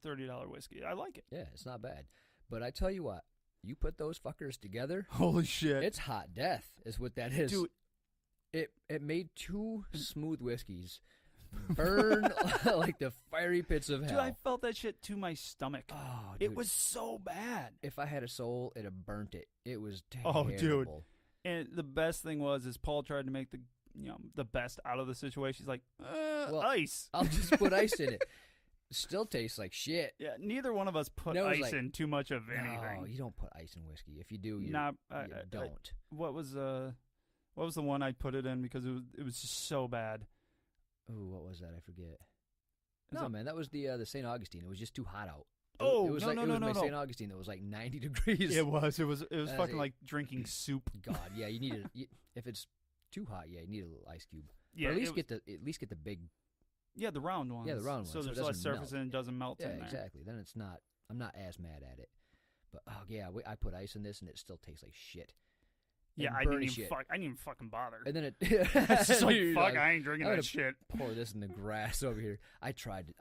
Speaker 2: $30 whiskey. I like it.
Speaker 1: yeah, it's not bad. But I tell you what, you put those fuckers together,
Speaker 2: Holy shit.
Speaker 1: it's hot death, is what that is.
Speaker 2: Dude.
Speaker 1: It made 2 smooth whiskeys burn like the fiery pits of hell.
Speaker 2: Dude, I felt that shit to my stomach.
Speaker 1: Oh,
Speaker 2: It
Speaker 1: dude.
Speaker 2: was so bad.
Speaker 1: If I had a soul, it'd have burnt it. It was terrible.
Speaker 2: Oh, dude. And the best thing is Paul tried to make the best out of the situation. He's like, ice.
Speaker 1: I'll just put ice in it. Still tastes like shit.
Speaker 2: Yeah, neither one of us put ice in too much of anything.
Speaker 1: No, you don't put ice in whiskey. If you do, you don't.
Speaker 2: What was the one I put it in because it was just so bad?
Speaker 1: Ooh, what was that? I forget. Man, that was the St. Augustine. It was just too hot out.
Speaker 2: Oh,
Speaker 1: it was my St. Augustine that was like 90 degrees.
Speaker 2: It was fucking like drinking soup.
Speaker 1: God, yeah, you need it. If it's too hot, you need a little ice cube.
Speaker 2: Yeah,
Speaker 1: or at least get the big.
Speaker 2: Yeah, the round ones.
Speaker 1: Yeah, the round ones.
Speaker 2: So there's less surface and it doesn't melt in there.
Speaker 1: Yeah, exactly. Then it's not. I'm not as mad at it. But I put ice in this and it still tastes like shit.
Speaker 2: Yeah, I didn't even fucking bother.
Speaker 1: And then
Speaker 2: it's just like, fuck, I ain't drinking that shit.
Speaker 1: Pour this in the grass over here. I tried to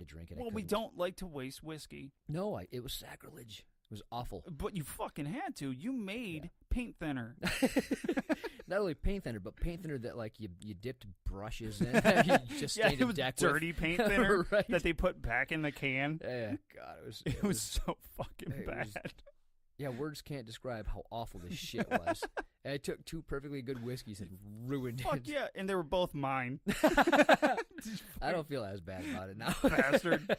Speaker 1: drink it.
Speaker 2: Well, we don't like to waste whiskey.
Speaker 1: No, it was sacrilege. It was awful.
Speaker 2: But you fucking had to. You made paint thinner.
Speaker 1: Not only paint thinner, but paint thinner that like you dipped brushes in. You just stained
Speaker 2: it was
Speaker 1: deck
Speaker 2: dirty
Speaker 1: with.
Speaker 2: paint thinner
Speaker 1: Right.
Speaker 2: that they put back in the can.
Speaker 1: Yeah, God,
Speaker 2: it was so fucking bad.
Speaker 1: Words can't describe how awful this shit was. And I took two perfectly good whiskeys and ruined it.
Speaker 2: Fuck yeah, and they were both mine.
Speaker 1: I don't feel as bad about it now.
Speaker 2: Bastard.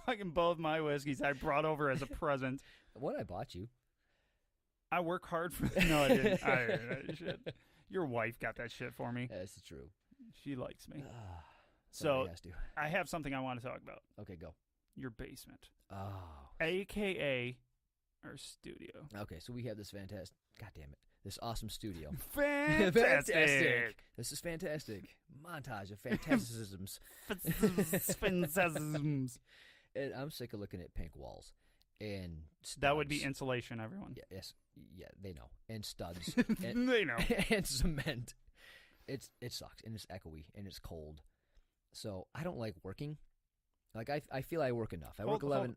Speaker 2: Fucking both my whiskeys I brought over as a present.
Speaker 1: What I bought you?
Speaker 2: I work hard for that. No, I didn't. I didn't. That shit. Your wife got that shit for me.
Speaker 1: That's true.
Speaker 2: She likes me.
Speaker 1: So
Speaker 2: I have something I want to talk about.
Speaker 1: Okay, go.
Speaker 2: Your basement.
Speaker 1: Oh.
Speaker 2: AKA our studio.
Speaker 1: Okay, so we have this fantastic, God damn it, this awesome studio.
Speaker 2: Fantastic.
Speaker 1: This is fantastic. Montage of fantasticisms.
Speaker 2: Fantasisms.
Speaker 1: And I'm sick of looking at pink walls. And studs.
Speaker 2: That would be insulation, everyone.
Speaker 1: Yeah, they know. And studs.
Speaker 2: And, they know.
Speaker 1: And cement. It sucks, and it's echoey, and it's cold. So I don't like working. Like, I feel I work enough. I work 11...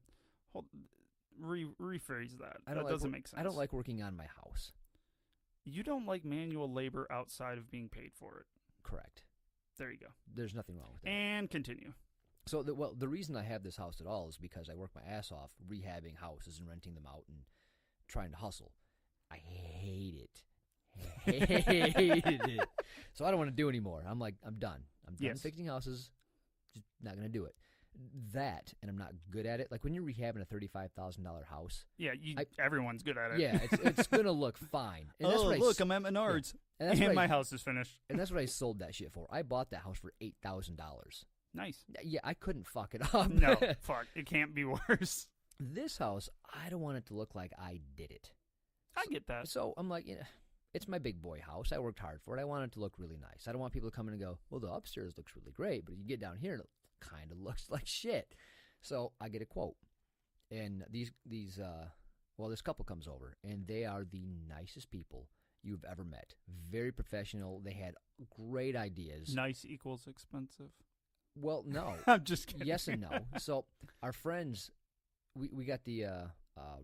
Speaker 2: Rephrase that. That doesn't make sense.
Speaker 1: I don't like working on my house.
Speaker 2: You don't like manual labor outside of being paid for it.
Speaker 1: Correct.
Speaker 2: There you go.
Speaker 1: There's nothing wrong with that.
Speaker 2: And continue.
Speaker 1: So, the reason I have this house at all is because I work my ass off rehabbing houses and renting them out and trying to hustle. I hate it. Hated it. So I don't want to do anymore. I'm like, I'm done. I'm done fixing houses. Just not going to do it. That, and I'm not good at it. Like when you're rehabbing a $35,000 house.
Speaker 2: Yeah, everyone's good at it.
Speaker 1: Yeah, it's going to look fine. And
Speaker 2: that's look, I'm at Menards. Yeah. And my house is finished.
Speaker 1: And that's what I sold that shit for. I bought that house for $8,000.
Speaker 2: Nice.
Speaker 1: Yeah, I couldn't fuck it up.
Speaker 2: No, fuck. It can't be worse.
Speaker 1: This house, I don't want it to look like I did it.
Speaker 2: I get that.
Speaker 1: So I'm like, it's my big boy house. I worked hard for it. I want it to look really nice. I don't want people to come in and go, well, the upstairs looks really great, but you get down here and it kind of looks like shit. So I get a quote. And this couple comes over, and they are the nicest people you've ever met. Very professional. They had great ideas.
Speaker 2: Nice equals expensive.
Speaker 1: Well, no.
Speaker 2: I'm just kidding.
Speaker 1: Yes and no. So our friends, we got the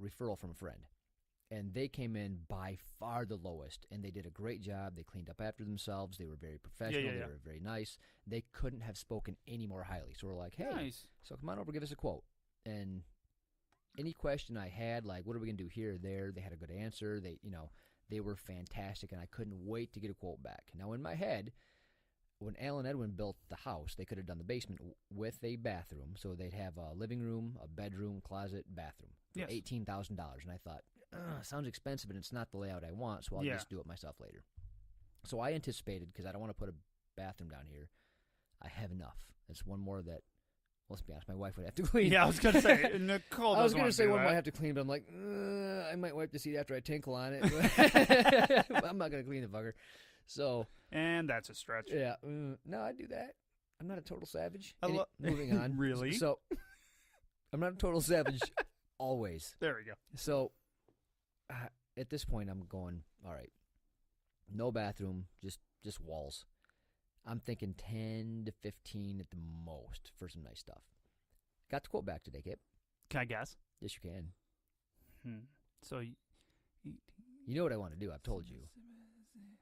Speaker 1: referral from a friend, and they came in by far the lowest, and they did a great job. They cleaned up after themselves. They were very professional. They were very nice. They couldn't have spoken any more highly. So we're like, hey,
Speaker 2: nice.
Speaker 1: So come on over, give us a quote. And any question I had, like, what are we going to do here or there, they had a good answer. They were fantastic, and I couldn't wait to get a quote back. Now, in my head, when Alan Edwin built the house, they could have done the basement with a bathroom. So they'd have a living room, a bedroom, closet, bathroom for $18,000. And I thought, sounds expensive, and it's not the layout I want, so I'll just do it myself later. So I anticipated, because I don't want to put a bathroom down here, I have enough. That's one more that, let's be honest, my wife would have to clean.
Speaker 2: Yeah, I was going to say, Nicole
Speaker 1: I was going to say one
Speaker 2: that.
Speaker 1: might have to clean, but I'm like, I might wipe the seat after I tinkle on it. I'm not going to clean the fucker. So,
Speaker 2: and that's a stretch.
Speaker 1: Yeah. No, I do that. I'm not a total savage.
Speaker 2: Moving on. Really?
Speaker 1: So, I'm not a total savage always.
Speaker 2: There we go.
Speaker 1: So, at this point, I'm going, all right, no bathroom, just walls. I'm thinking 10 to 15 at the most for some nice stuff. Got the quote back today, Kip.
Speaker 2: Can I guess?
Speaker 1: Yes, you can.
Speaker 2: So,
Speaker 1: you know what I want to do. I've told you.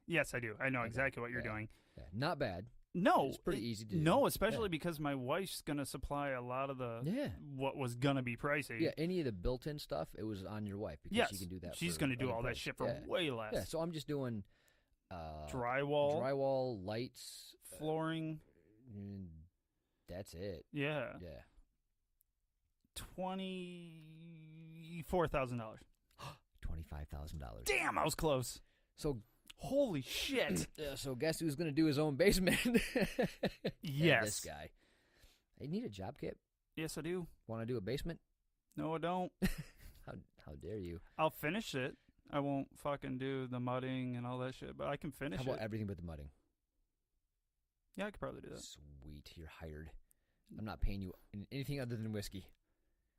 Speaker 2: Yes, I do. I know exactly what you're doing.
Speaker 1: Yeah. Not bad.
Speaker 2: No,
Speaker 1: It's pretty easy to do.
Speaker 2: No, especially because my wife's gonna supply a lot of the what was gonna be pricey.
Speaker 1: Yeah, any of the built-in stuff, it was on your wife because she can do that.
Speaker 2: She's gonna do all that shit for way less.
Speaker 1: Yeah, so I'm just doing
Speaker 2: drywall,
Speaker 1: lights,
Speaker 2: flooring.
Speaker 1: That's it.
Speaker 2: Yeah.
Speaker 1: Yeah.
Speaker 2: $24,000.
Speaker 1: $25,000.
Speaker 2: Damn, I was close.
Speaker 1: So,
Speaker 2: holy shit.
Speaker 1: So guess who's going to do his own basement?
Speaker 2: Yes.
Speaker 1: This guy. Hey, need a job kit?
Speaker 2: Yes, I do.
Speaker 1: Want to do a basement?
Speaker 2: No, I don't.
Speaker 1: How dare you?
Speaker 2: I'll finish it. I won't fucking do the mudding and all that shit, but I can finish it.
Speaker 1: How about everything but the mudding?
Speaker 2: Yeah, I could probably do that.
Speaker 1: Sweet, you're hired. I'm not paying you anything other than whiskey.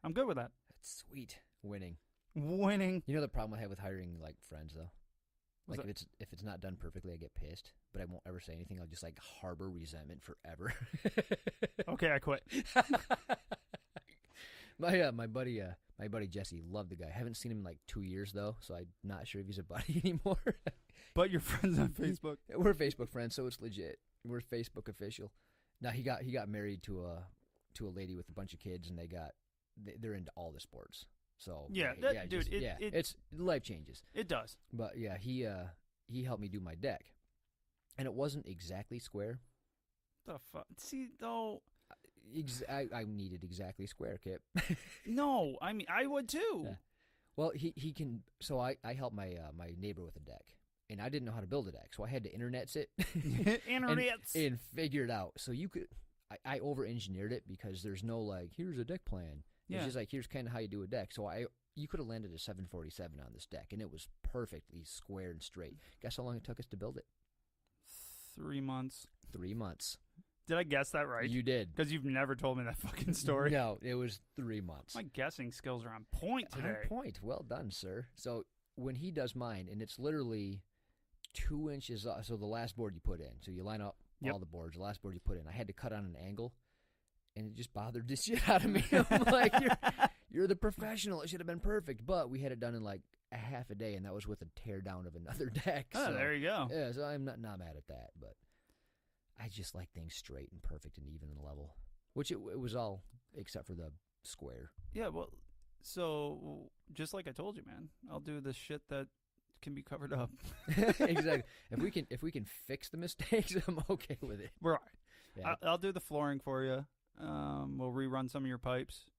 Speaker 2: I'm good with that.
Speaker 1: That's sweet. Winning.
Speaker 2: You
Speaker 1: know the problem I have with hiring like friends though?
Speaker 2: What's
Speaker 1: Like
Speaker 2: that?
Speaker 1: if it's not done perfectly, I get pissed, but I won't ever say anything. I'll just like harbor resentment forever.
Speaker 2: Okay, I quit.
Speaker 1: My buddy Jesse, loved the guy. Haven't seen him in like 2 years though, so I'm not sure if he's a buddy anymore.
Speaker 2: But you're friends on Facebook.
Speaker 1: We're Facebook friends, so it's legit. We're Facebook official. Now he got married to a lady with a bunch of kids, and they're into all the sports. So
Speaker 2: dude,
Speaker 1: it's life changes.
Speaker 2: It does.
Speaker 1: But yeah, he helped me do my deck, and it wasn't exactly square.
Speaker 2: The fuck? See though.
Speaker 1: I needed exactly square, Kip.
Speaker 2: No, I mean I would too.
Speaker 1: Yeah. Well, he can. So I helped my neighbor with a deck, and I didn't know how to build a deck, so I had to internets it, and figure it out. So you could. I over-engineered it because there's no like here's a deck plan. It's just like here's kind of how you do a deck. So you could have landed a 747 on this deck, and it was perfectly square and straight. Guess how long it took us to build it?
Speaker 2: 3 months.
Speaker 1: 3 months.
Speaker 2: Did I guess that right?
Speaker 1: You did.
Speaker 2: Because you've never told me that fucking story.
Speaker 1: No, it was 3 months.
Speaker 2: My guessing skills are on point today.
Speaker 1: On point. Well done, sir. So when he does mine, and it's literally 2 inches off, so the last board you put in. So you line up all the boards, the last board you put in. I had to cut on an angle, and it just bothered the shit out of me. I'm like, you're the professional. It should have been perfect. But we had it done in like a half a day, and that was with a tear down of another deck.
Speaker 2: Oh,
Speaker 1: so,
Speaker 2: there you go.
Speaker 1: Yeah, so I'm not mad at that, but I just like things straight and perfect and even and level, which it was all except for the square.
Speaker 2: Yeah, well, so just like I told you, man, I'll do the shit that can be covered up.
Speaker 1: Exactly. If we can fix the mistakes, I'm okay with it.
Speaker 2: We're all right.
Speaker 1: Yeah.
Speaker 2: I'll do the flooring for you. We'll rerun some of your pipes.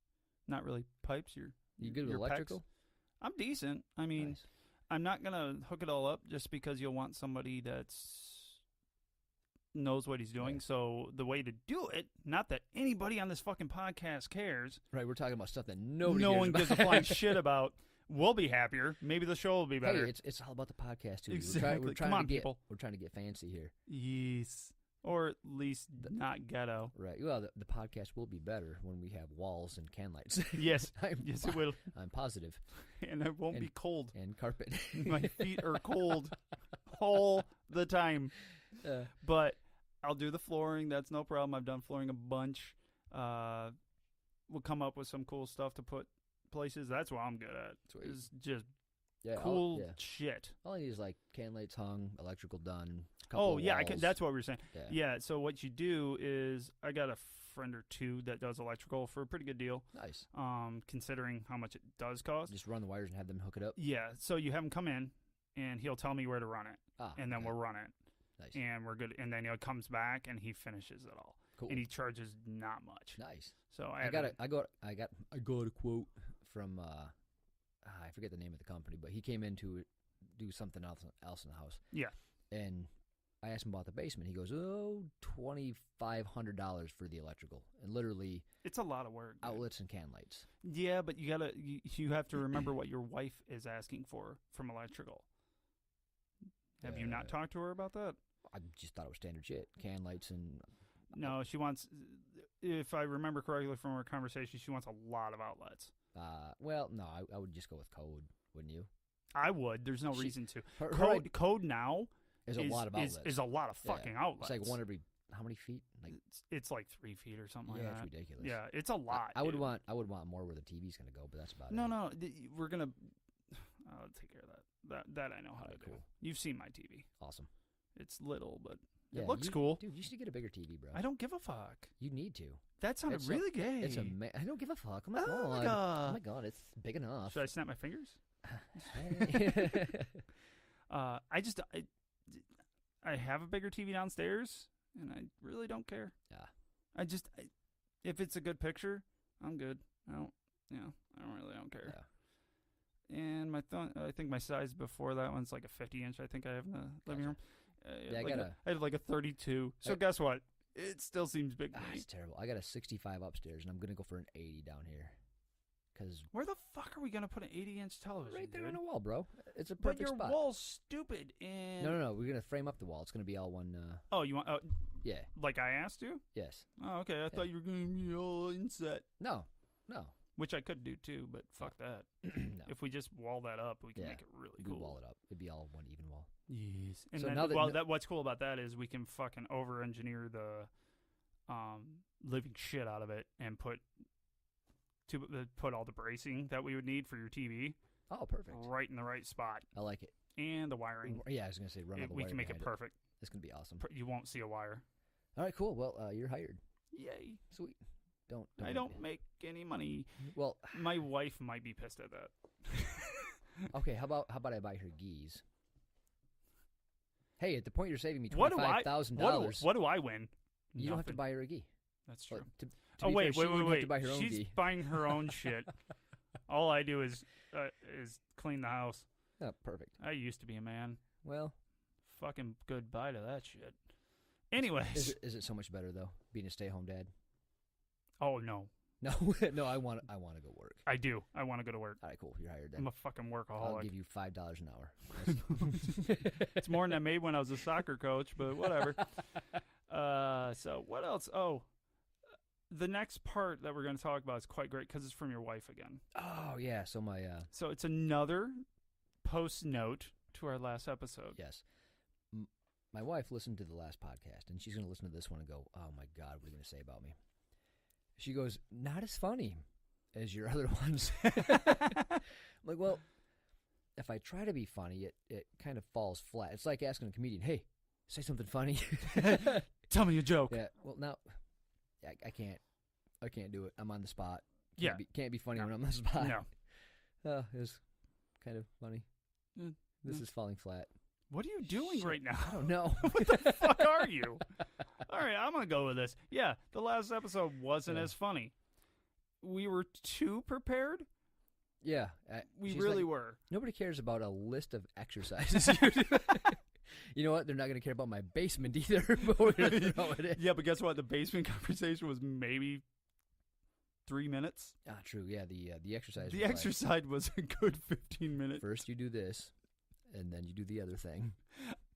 Speaker 2: Not really pipes.
Speaker 1: You good with electrical?
Speaker 2: Pecs. I'm decent. I mean,
Speaker 1: nice.
Speaker 2: I'm not gonna hook it all up just because you'll want somebody that's knows what he's doing.
Speaker 1: Yeah.
Speaker 2: So the way to do it, not that anybody on this fucking podcast cares.
Speaker 1: Right, we're talking about stuff that no one
Speaker 2: gives a flying shit about. We'll be happier. Maybe the show will be better.
Speaker 1: Hey, it's all about the podcast too.
Speaker 2: Exactly.
Speaker 1: We're trying
Speaker 2: Come on,
Speaker 1: to get,
Speaker 2: people.
Speaker 1: We're trying to get fancy here.
Speaker 2: Yes. Or at least not ghetto.
Speaker 1: Right. Well, the podcast will be better when we have walls and can lights.
Speaker 2: Yes. Yes, it will.
Speaker 1: I'm positive.
Speaker 2: And it won't be cold.
Speaker 1: And carpet.
Speaker 2: My feet are cold all the time. But I'll do the flooring. That's no problem. I've done flooring a bunch. We'll come up with some cool stuff to put places. That's what I'm good at.
Speaker 1: Sweet.
Speaker 2: Is just
Speaker 1: Yeah,
Speaker 2: cool shit.
Speaker 1: All I need is like can lights hung, electrical done.
Speaker 2: Oh yeah,
Speaker 1: walls.
Speaker 2: that's what we were saying.
Speaker 1: Yeah.
Speaker 2: So what you do is, I got a friend or two that does electrical for a pretty good deal.
Speaker 1: Nice.
Speaker 2: Considering how much it does cost.
Speaker 1: Just run the wires and have them hook it up.
Speaker 2: Yeah. So you have him come in, and he'll tell me where to run it, and then we'll run it.
Speaker 1: Nice.
Speaker 2: And we're good. And then he comes back and he finishes it all.
Speaker 1: Cool.
Speaker 2: And he charges not much.
Speaker 1: Nice.
Speaker 2: So
Speaker 1: I got a quote from I forget the name of the company, but he came in to do something else in the house.
Speaker 2: Yeah.
Speaker 1: And I asked him about the basement. He goes, $2,500 for the electrical, and literally
Speaker 2: it's a lot of work.
Speaker 1: Outlets and can lights.
Speaker 2: Yeah, but you have to remember what your wife is asking for from electrical. Have you not talked to her about that?
Speaker 1: I just thought it was standard shit. Can lights and...
Speaker 2: No, she wants, if I remember correctly from our conversation, she wants a lot of outlets.
Speaker 1: Well, no, I would just go with code, wouldn't you?
Speaker 2: I would. There's no reason to. Code now
Speaker 1: is a lot of outlets.
Speaker 2: Is a lot of fucking outlets.
Speaker 1: It's like one every, how many feet? Like
Speaker 2: it's like 3 feet or something like that.
Speaker 1: Yeah, it's ridiculous.
Speaker 2: Yeah, it's a lot.
Speaker 1: I would want more where the TV's going to go, but that's about it.
Speaker 2: No, we're going to... I'll take care of that. That I know how to do.
Speaker 1: Cool.
Speaker 2: You've seen my TV.
Speaker 1: Awesome.
Speaker 2: It's little, but
Speaker 1: Yeah,
Speaker 2: it looks cool.
Speaker 1: Dude, you should get a bigger TV, bro.
Speaker 2: I don't give a fuck.
Speaker 1: You need to.
Speaker 2: That sounded really gay.
Speaker 1: I don't give a fuck. Oh my
Speaker 2: Oh my
Speaker 1: god.
Speaker 2: God.
Speaker 1: Oh my god, it's big enough.
Speaker 2: Should I snap my fingers? I have a bigger TV downstairs, and I really don't care.
Speaker 1: Yeah.
Speaker 2: If it's a good picture, I'm good. I don't care.
Speaker 1: Yeah.
Speaker 2: And I think my size before that one's like a 50-inch. I think I have in the living room. I have like a 32. So guess what? It still seems big to me.
Speaker 1: It's terrible. I got a 65 upstairs, and I'm gonna go for an 80 down here. Cause
Speaker 2: where the fuck are we gonna put an 80-inch television?
Speaker 1: Right there
Speaker 2: dude?
Speaker 1: on the wall, bro. It's a
Speaker 2: But
Speaker 1: perfect
Speaker 2: your
Speaker 1: spot.
Speaker 2: wall's stupid. And
Speaker 1: No. We're gonna frame up the wall. It's gonna be all one.
Speaker 2: Oh, you want?
Speaker 1: Yeah.
Speaker 2: Like I asked you?
Speaker 1: Yes.
Speaker 2: Oh, okay. I thought you were gonna be all inset.
Speaker 1: No.
Speaker 2: Which I could do too, but fuck that.
Speaker 1: No.
Speaker 2: If we just wall that up, we can make it really
Speaker 1: We
Speaker 2: cool.
Speaker 1: could wall it up. It'd be all one even wall.
Speaker 2: Yes. And
Speaker 1: So
Speaker 2: then,
Speaker 1: now that-
Speaker 2: what's cool about that is we can fucking over-engineer the living shit out of it and put all the bracing that we would need for your TV
Speaker 1: Oh, perfect.
Speaker 2: right in the right spot,
Speaker 1: I like it.
Speaker 2: and the wiring.
Speaker 1: Yeah, I was gonna say run all the
Speaker 2: We
Speaker 1: wire
Speaker 2: can make it
Speaker 1: behind
Speaker 2: perfect.
Speaker 1: It's gonna be awesome.
Speaker 2: You won't see a wire.
Speaker 1: All right, cool. Well, you're hired.
Speaker 2: Yay!
Speaker 1: Sweet. Don't
Speaker 2: I don't make any money.
Speaker 1: Well,
Speaker 2: My wife might be pissed at that.
Speaker 1: okay. How about I buy her geese? Hey, at the point you're saving me
Speaker 2: What do
Speaker 1: $25,000,
Speaker 2: What do I win?
Speaker 1: you don't have to
Speaker 2: Nothing.
Speaker 1: buy her a gi.
Speaker 2: That's true.
Speaker 1: Well, to
Speaker 2: Oh
Speaker 1: be
Speaker 2: wait,
Speaker 1: fair, she wouldn't have
Speaker 2: wait.
Speaker 1: to buy her own
Speaker 2: She's
Speaker 1: gi.
Speaker 2: buying her own shit. All I do is clean the house.
Speaker 1: Oh, perfect.
Speaker 2: I used to be a man.
Speaker 1: Well,
Speaker 2: Fucking goodbye to that shit. Anyways.
Speaker 1: is it so much better though, being a stay-home dad?
Speaker 2: Oh no,
Speaker 1: No, no. I want to go work.
Speaker 2: I do. I want to go to work.
Speaker 1: All right, cool. You're hired then.
Speaker 2: I'm a fucking
Speaker 1: I'll
Speaker 2: workaholic.
Speaker 1: give you $5 an hour.
Speaker 2: It's more than I made when I was a soccer coach, but whatever. So what else? Oh, the next part that we're going to talk about is quite great because it's from your wife again.
Speaker 1: Oh yeah. So my
Speaker 2: So it's another post note to our last episode.
Speaker 1: yes, my wife listened to the last podcast, and she's going to listen to this one and go, "Oh my God, what are you going to say about me?" She goes, "Not as funny as your other ones." I'm like, well, if I try to be funny, it kind of falls flat. It's like asking a comedian, "Hey, say something funny."
Speaker 2: Tell me a joke.
Speaker 1: Yeah. Well, now I can't do it. I'm on the spot.
Speaker 2: Yeah.
Speaker 1: Can't be funny when I'm on the spot.
Speaker 2: No.
Speaker 1: It was kind of funny. This is falling flat.
Speaker 2: What are you doing right now?
Speaker 1: I don't know.
Speaker 2: What the fuck are you? All right, I'm going to go with this. Yeah, the last episode wasn't as funny. We were too prepared.
Speaker 1: Yeah.
Speaker 2: We
Speaker 1: she's
Speaker 2: really
Speaker 1: like,
Speaker 2: were.
Speaker 1: Nobody cares about a list of exercises. You know what? They're not going to care about my basement either, but we're going to throw it in.
Speaker 2: Yeah, but guess what? The basement conversation was maybe 3 minutes.
Speaker 1: Ah, true. Yeah, the exercise.
Speaker 2: The
Speaker 1: was like,
Speaker 2: exercise was a good 15 minutes.
Speaker 1: first you do this, and then you do the other thing.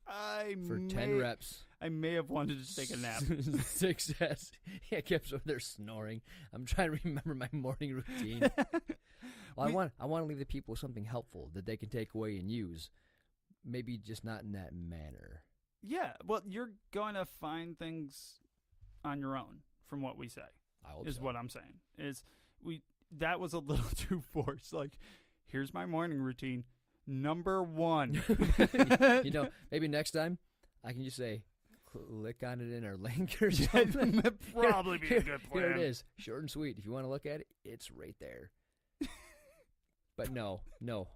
Speaker 1: For
Speaker 2: For
Speaker 1: 10 reps.
Speaker 2: I may have wanted to take a nap.
Speaker 1: Success. Yeah, kept over there snoring. I'm trying to remember my morning routine. Well, I want to leave the people with something helpful that they can take away and use. Maybe just not in that manner.
Speaker 2: Yeah, well, you're going to find things on your own from what we say.
Speaker 1: I hope
Speaker 2: Is
Speaker 1: so.
Speaker 2: what I'm saying. That was a little too forced. Like, here's my morning routine. Number 1.
Speaker 1: You know, maybe next time I can just say, click on it in our link or something.
Speaker 2: That'd probably be a good plan.
Speaker 1: Here it is. Short and sweet. If you want to look at it, it's right there. But no,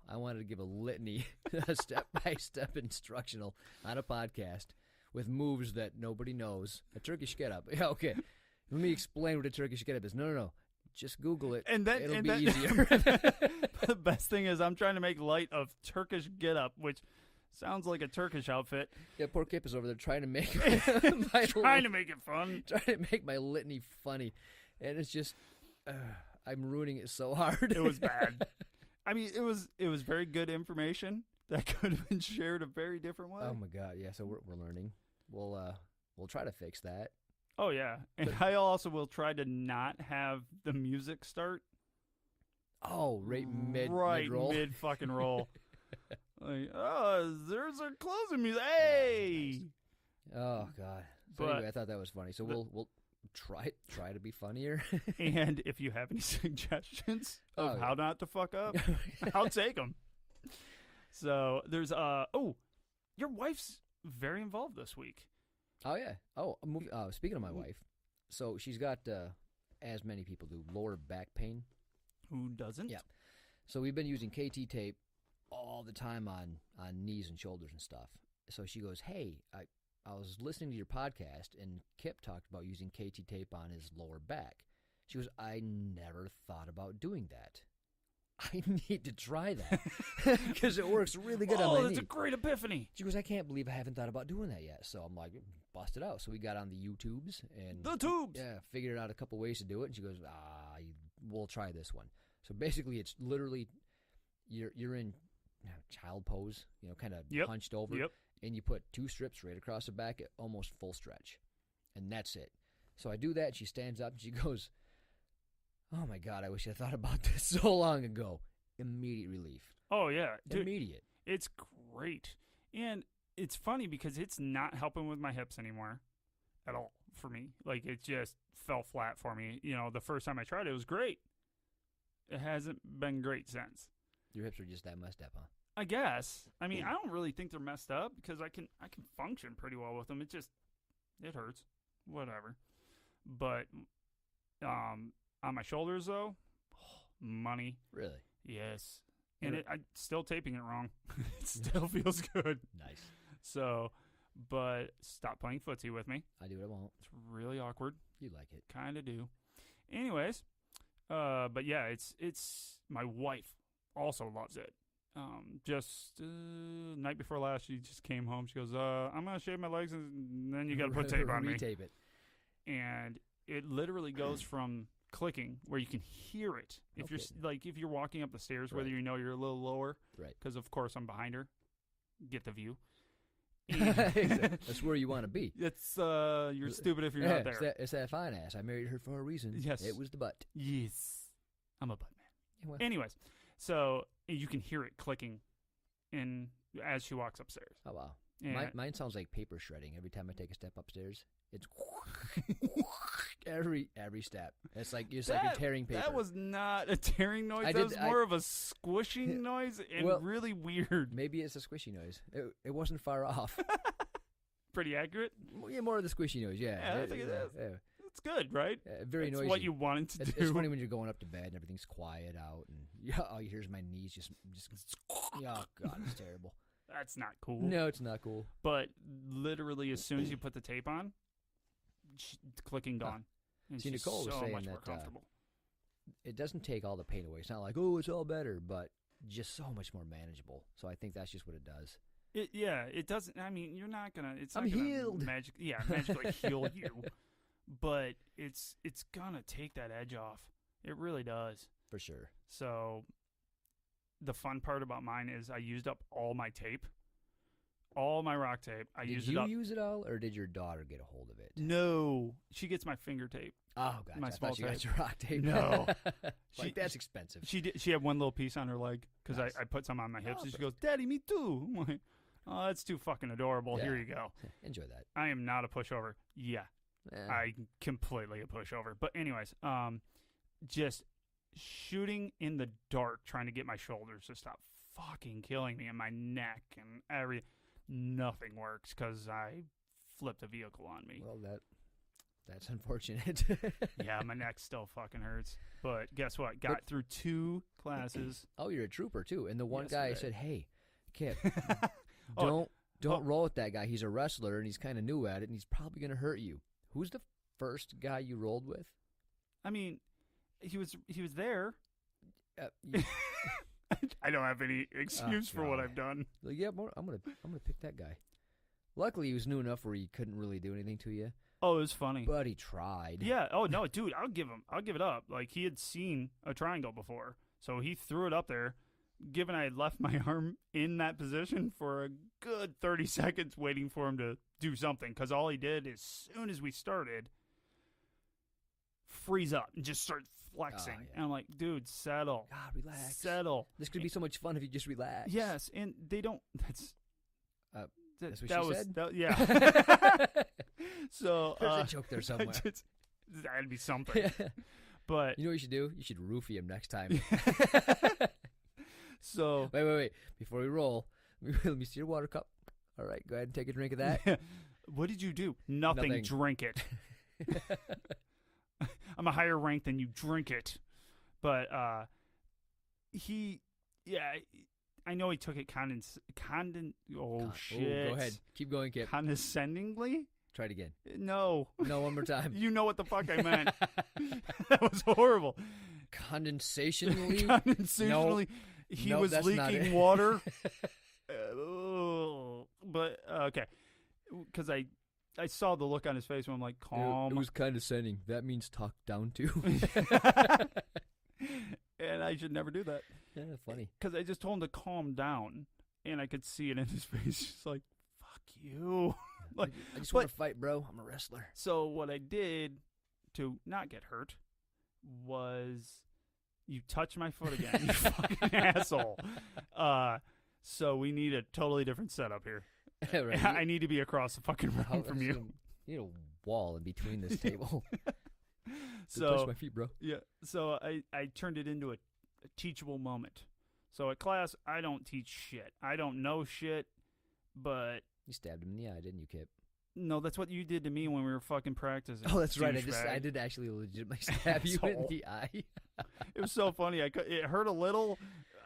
Speaker 1: I wanted to give a litany, a step-by-step instructional on a podcast with moves that nobody knows. A Turkish get-up. Yeah, okay. Let me explain what a Turkish get-up is. No. Just Google it. It'll be easier.
Speaker 2: The best thing is I'm trying to make light of Turkish get-up, which sounds like a Turkish outfit.
Speaker 1: Yeah, poor Kip is over there trying to make
Speaker 2: trying to make it fun.
Speaker 1: Trying to make my litany funny. And it's just, I'm ruining it so hard.
Speaker 2: It was bad. I mean, it was very good information that could have been shared a very different way.
Speaker 1: Oh my God, yeah. So we're learning. We'll try to fix that.
Speaker 2: Oh yeah, and I also will try to not have the music start.
Speaker 1: Oh, right mid roll.
Speaker 2: Mid fucking roll. Like, there's a closing music. Hey.
Speaker 1: Oh God. So anyway, I thought that was funny. So we'll try to be funnier.
Speaker 2: And if you have any suggestions of how not to fuck up, I'll take them. So there's your wife's very involved this week.
Speaker 1: Oh, yeah. Oh, speaking of my wife, so she's got, as many people do, lower back pain.
Speaker 2: Who doesn't?
Speaker 1: Yeah. So we've been using KT tape all the time on knees and shoulders and stuff. So she goes, hey, I was listening to your podcast, and Kip talked about using KT tape on his lower back. She goes, I never thought about doing that. I need to try that because it works really good on my knee.
Speaker 2: Oh, that's a great epiphany.
Speaker 1: She goes, I can't believe I haven't thought about doing that yet. So I'm like, bust it out. So we got on the YouTubes and figured out a couple ways to do it. And she goes, we'll try this one. So basically, it's literally you're in child pose, kind of hunched over, and you put 2 strips right across the back at almost full stretch, and that's it. So I do that. And she stands up and she goes, oh my God, I wish I thought about this so long ago. Immediate relief.
Speaker 2: Oh, yeah. Dude,
Speaker 1: immediate.
Speaker 2: It's great. And it's funny because it's not helping with my hips anymore at all for me. Like, it just fell flat for me. The first time I tried it, it was great. It hasn't been great since.
Speaker 1: Your hips are just that messed up, huh?
Speaker 2: I guess. I mean, I don't really think they're messed up because I can function pretty well with them. It hurts. Whatever. But, on my shoulders, though, money.
Speaker 1: Really?
Speaker 2: Yes. And I'm still taping it wrong. It still feels good.
Speaker 1: Nice.
Speaker 2: So, but stop playing footsie with me.
Speaker 1: I do what I want.
Speaker 2: It's really awkward.
Speaker 1: You like it.
Speaker 2: Kind of do. Anyways, but yeah, it's my wife also loves it. Just night before last, she just came home. She goes, I'm going to shave my legs, and then you got to put tape on me.
Speaker 1: Retape it.
Speaker 2: And it literally goes from clicking where you can hear it if you're walking up the stairs, whether you're a little lower,
Speaker 1: right?
Speaker 2: Because of course I'm behind her. Get the view.
Speaker 1: That's where you want to be.
Speaker 2: It's you're stupid if you're not there.
Speaker 1: It's that fine ass. I married her for a reason.
Speaker 2: Yes,
Speaker 1: it was the butt.
Speaker 2: Yes, I'm a butt man.
Speaker 1: Yeah, well.
Speaker 2: Anyways, so you can hear it clicking in as she walks upstairs.
Speaker 1: Oh wow.
Speaker 2: And
Speaker 1: mine sounds like paper shredding every time I take a step upstairs. It's every step. It's like you're tearing paper.
Speaker 2: That was not a tearing noise. That was more of a squishing noise and really weird.
Speaker 1: Maybe it's a squishy noise. It wasn't far off.
Speaker 2: Pretty accurate?
Speaker 1: Yeah, more of the squishy noise, yeah.
Speaker 2: Yeah, I think it is. Yeah. It's good, right?
Speaker 1: Very noisy.
Speaker 2: It's what you wanted to do.
Speaker 1: It's funny when you're going up to bed and everything's quiet out and all you hear is my knees just oh God, it's terrible.
Speaker 2: That's not cool.
Speaker 1: No, it's not cool.
Speaker 2: But literally as soon as you put the tape on, clicking gone.
Speaker 1: See, Nicole was saying that it doesn't take all the pain away. It's not like, oh, it's all better, but just so much more manageable. So I think that's just what it does.
Speaker 2: It doesn't. I mean, you're not gonna. It's not
Speaker 1: I'm
Speaker 2: gonna
Speaker 1: healed.
Speaker 2: Magically heal you, but it's gonna take that edge off. It really does.
Speaker 1: For sure.
Speaker 2: So the fun part about mine is I used up all my tape. All my rock tape.
Speaker 1: Did you use it all, or did your daughter get a hold of it?
Speaker 2: No. She gets my finger tape.
Speaker 1: Oh, gotcha.
Speaker 2: My small
Speaker 1: you got your rock tape.
Speaker 2: No.
Speaker 1: That's expensive.
Speaker 2: She had one little piece on her leg because
Speaker 1: nice.
Speaker 2: I put some on my hips, and she goes, Daddy, me too. I'm like, oh, that's too fucking adorable.
Speaker 1: Yeah.
Speaker 2: Here you go.
Speaker 1: Enjoy that.
Speaker 2: I am not a pushover. Yeah. I'm completely a pushover. But anyways, just shooting in the dark, trying to get my shoulders to stop fucking killing me and my neck and nothing works because I flipped a vehicle on me.
Speaker 1: Well, that's unfortunate.
Speaker 2: Yeah, my neck still fucking hurts. But guess what? Got through 2 classes.
Speaker 1: Oh, you're a trooper too. And the one guy said, "Hey, Kip, don't roll with that guy. He's a wrestler and he's kind of new at it, and he's probably going to hurt you." Who's the first guy you rolled with?
Speaker 2: I mean, he was there. I don't have any excuse for what I've done.
Speaker 1: Like, yeah, I'm gonna pick that guy. Luckily, he was new enough where he couldn't really do anything to you.
Speaker 2: Oh, it was funny.
Speaker 1: But he tried.
Speaker 2: Yeah. Oh no, dude, I'll give it up. Like, he had seen a triangle before, so he threw it up there. Given I had left my arm in that position for a good 30 seconds, waiting for him to do something, because all he did as soon as we started, freeze up and just start flexing.
Speaker 1: Oh, yeah.
Speaker 2: And I'm like, dude, settle.
Speaker 1: God, relax.
Speaker 2: Settle.
Speaker 1: This could be so much fun if you just relax.
Speaker 2: Yes, and they don't. That's
Speaker 1: what she said?
Speaker 2: Yeah. So
Speaker 1: there's a joke there somewhere.
Speaker 2: That'd be something. But
Speaker 1: you know what you should do? You should roofie him next time.
Speaker 2: So
Speaker 1: wait. Before we roll, let me see your water cup. All right, go ahead and take a drink of that.
Speaker 2: What did you do? Nothing. Drink it. I'm a higher rank than you. Drink it. But I know he took it shit.
Speaker 1: Go ahead. Keep going, Kip.
Speaker 2: Condescendingly?
Speaker 1: Try it again.
Speaker 2: No.
Speaker 1: No, one more time.
Speaker 2: You know what the fuck I meant. That was horrible.
Speaker 1: Condensationally?
Speaker 2: Condensationally. He was leaking water. But, okay. Because I saw the look on his face when I'm like, calm.
Speaker 1: It was condescending. That means talk down to.
Speaker 2: And I should never do that.
Speaker 1: Yeah, funny.
Speaker 2: Because I just told him to calm down, and I could see it in his face. Just like, fuck you. Like,
Speaker 1: I just want to fight, bro. I'm a wrestler.
Speaker 2: So what I did to not get hurt was you touch my foot again, you fucking asshole. So we need a totally different setup here. Right. I need to be across the fucking room from you.
Speaker 1: You need a wall in between this table.
Speaker 2: So
Speaker 1: touch my feet, bro.
Speaker 2: Yeah. So I turned it into a teachable moment. So at class, I don't teach shit. I don't know shit, but
Speaker 1: you stabbed him in the eye, didn't you, Kip?
Speaker 2: No, that's what you did to me when we were fucking practicing.
Speaker 1: Oh, that's right. I did actually legitimately stab you in the eye.
Speaker 2: It was so funny. It hurt a little.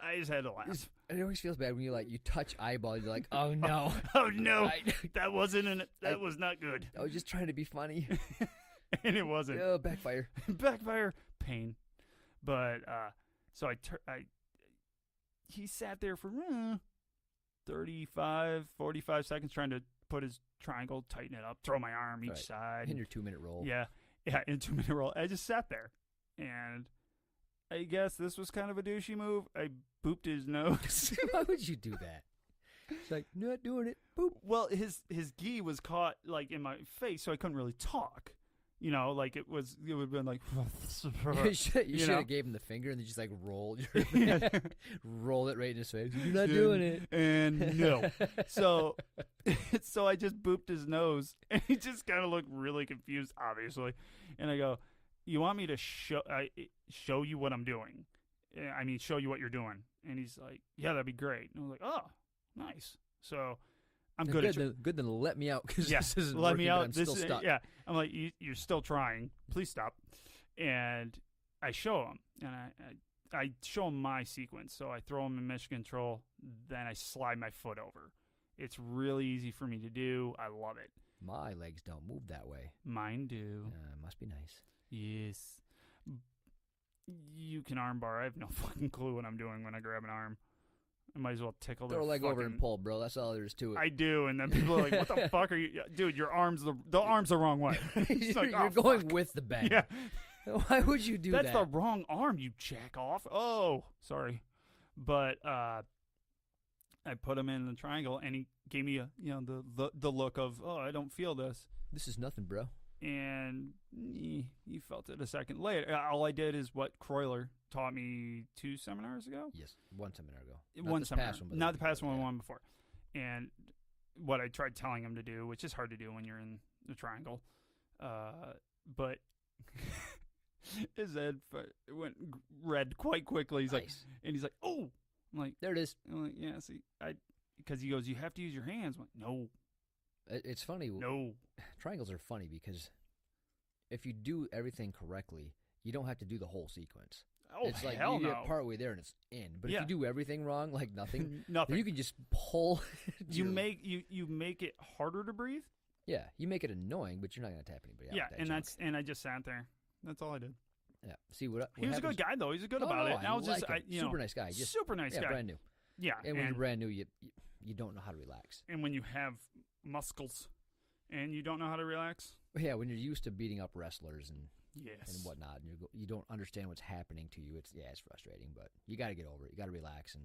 Speaker 2: I just had to laugh.
Speaker 1: It always feels bad when you touch eyeball. You're like, oh no,
Speaker 2: oh no, that was not good.
Speaker 1: I was just trying to be funny,
Speaker 2: and it wasn't.
Speaker 1: Oh, backfire,
Speaker 2: pain. But so he sat there for 35, 45 seconds trying to put his triangle, tighten it up, throw my arm each side.
Speaker 1: In your 2-minute roll.
Speaker 2: Yeah, in a 2-minute roll. I just sat there, and I guess this was kind of a douchey move. I booped his nose.
Speaker 1: Why would you do that? It's like, not doing it. Boop.
Speaker 2: Well, his gi was caught in my face, so I couldn't really talk. You know, it would have been like.
Speaker 1: You should have gave him the finger and then just rolled rolled it right in his face. You're not doing it.
Speaker 2: And no. So I just booped his nose, and he just kind of looked really confused, obviously. And I go, "You want me to show you what I'm doing? I mean, show you what you're doing?" And he's like, "Yeah, that'd be great." And I was like, "Oh, nice." So I'm good at
Speaker 1: good then let me out because this isn't
Speaker 2: let
Speaker 1: working,
Speaker 2: me out.
Speaker 1: I'm still stuck.
Speaker 2: Yeah, I'm like, you're still trying. Please stop. And I show him, and I show him my sequence. So I throw him in mission control, then I slide my foot over. It's really easy for me to do. I love it.
Speaker 1: My legs don't move that way.
Speaker 2: Mine do.
Speaker 1: Must be nice.
Speaker 2: Yes. You can armbar. I have no fucking clue what I'm doing when I grab an arm. I might as well tickle their
Speaker 1: Throw a leg over and pull, bro. That's all there is to it.
Speaker 2: I do, and then people are like, "What the fuck are you, dude? Your arm's the arm's the wrong way."
Speaker 1: You're going with the bend.
Speaker 2: Yeah.
Speaker 1: Why would you do that?
Speaker 2: That's the wrong arm, you jack off. Oh, sorry, but I put him in the triangle, and he gave me the look of, "Oh, I don't feel this.
Speaker 1: This is nothing, bro."
Speaker 2: And he felt it a second later. All I did is what Croyler taught me 2 seminars ago.
Speaker 1: Yes, 1 seminar ago.
Speaker 2: One seminar, not the past one,
Speaker 1: yeah.
Speaker 2: one before. And what I tried telling him to do, which is hard to do when you're in the triangle, but his head went red quite quickly. He's like, "Oh," I'm like,
Speaker 1: "There it is."
Speaker 2: I'm like, "Yeah, see, because he goes, you have to use your hands." I'm like, "No."
Speaker 1: It's funny.
Speaker 2: No.
Speaker 1: Triangles are funny because if you do everything correctly, you don't have to do the whole sequence.
Speaker 2: Oh,
Speaker 1: it's like
Speaker 2: hell
Speaker 1: you
Speaker 2: no.
Speaker 1: get partway there and it's in. But
Speaker 2: Yeah.
Speaker 1: if you do everything wrong, like nothing,
Speaker 2: Nothing.
Speaker 1: you can just pull.
Speaker 2: You make it harder to breathe.
Speaker 1: Yeah, you make it annoying, but you're not going to tap anybody out.
Speaker 2: Yeah,
Speaker 1: with that junk.
Speaker 2: and I just sat there. That's all I did.
Speaker 1: Yeah. See what
Speaker 2: he was
Speaker 1: happens?
Speaker 2: a good guy though. He's good about it. And
Speaker 1: I
Speaker 2: was
Speaker 1: like
Speaker 2: just,
Speaker 1: him. Super nice guy.
Speaker 2: Super nice guy.
Speaker 1: Brand new.
Speaker 2: Yeah,
Speaker 1: and when you're brand new, you don't know how to relax.
Speaker 2: And when you have muscles, and you don't know how to relax.
Speaker 1: Yeah, when you're used to beating up wrestlers and whatnot, and you don't understand what's happening to you, it's frustrating. But you got to get over it. You got to relax and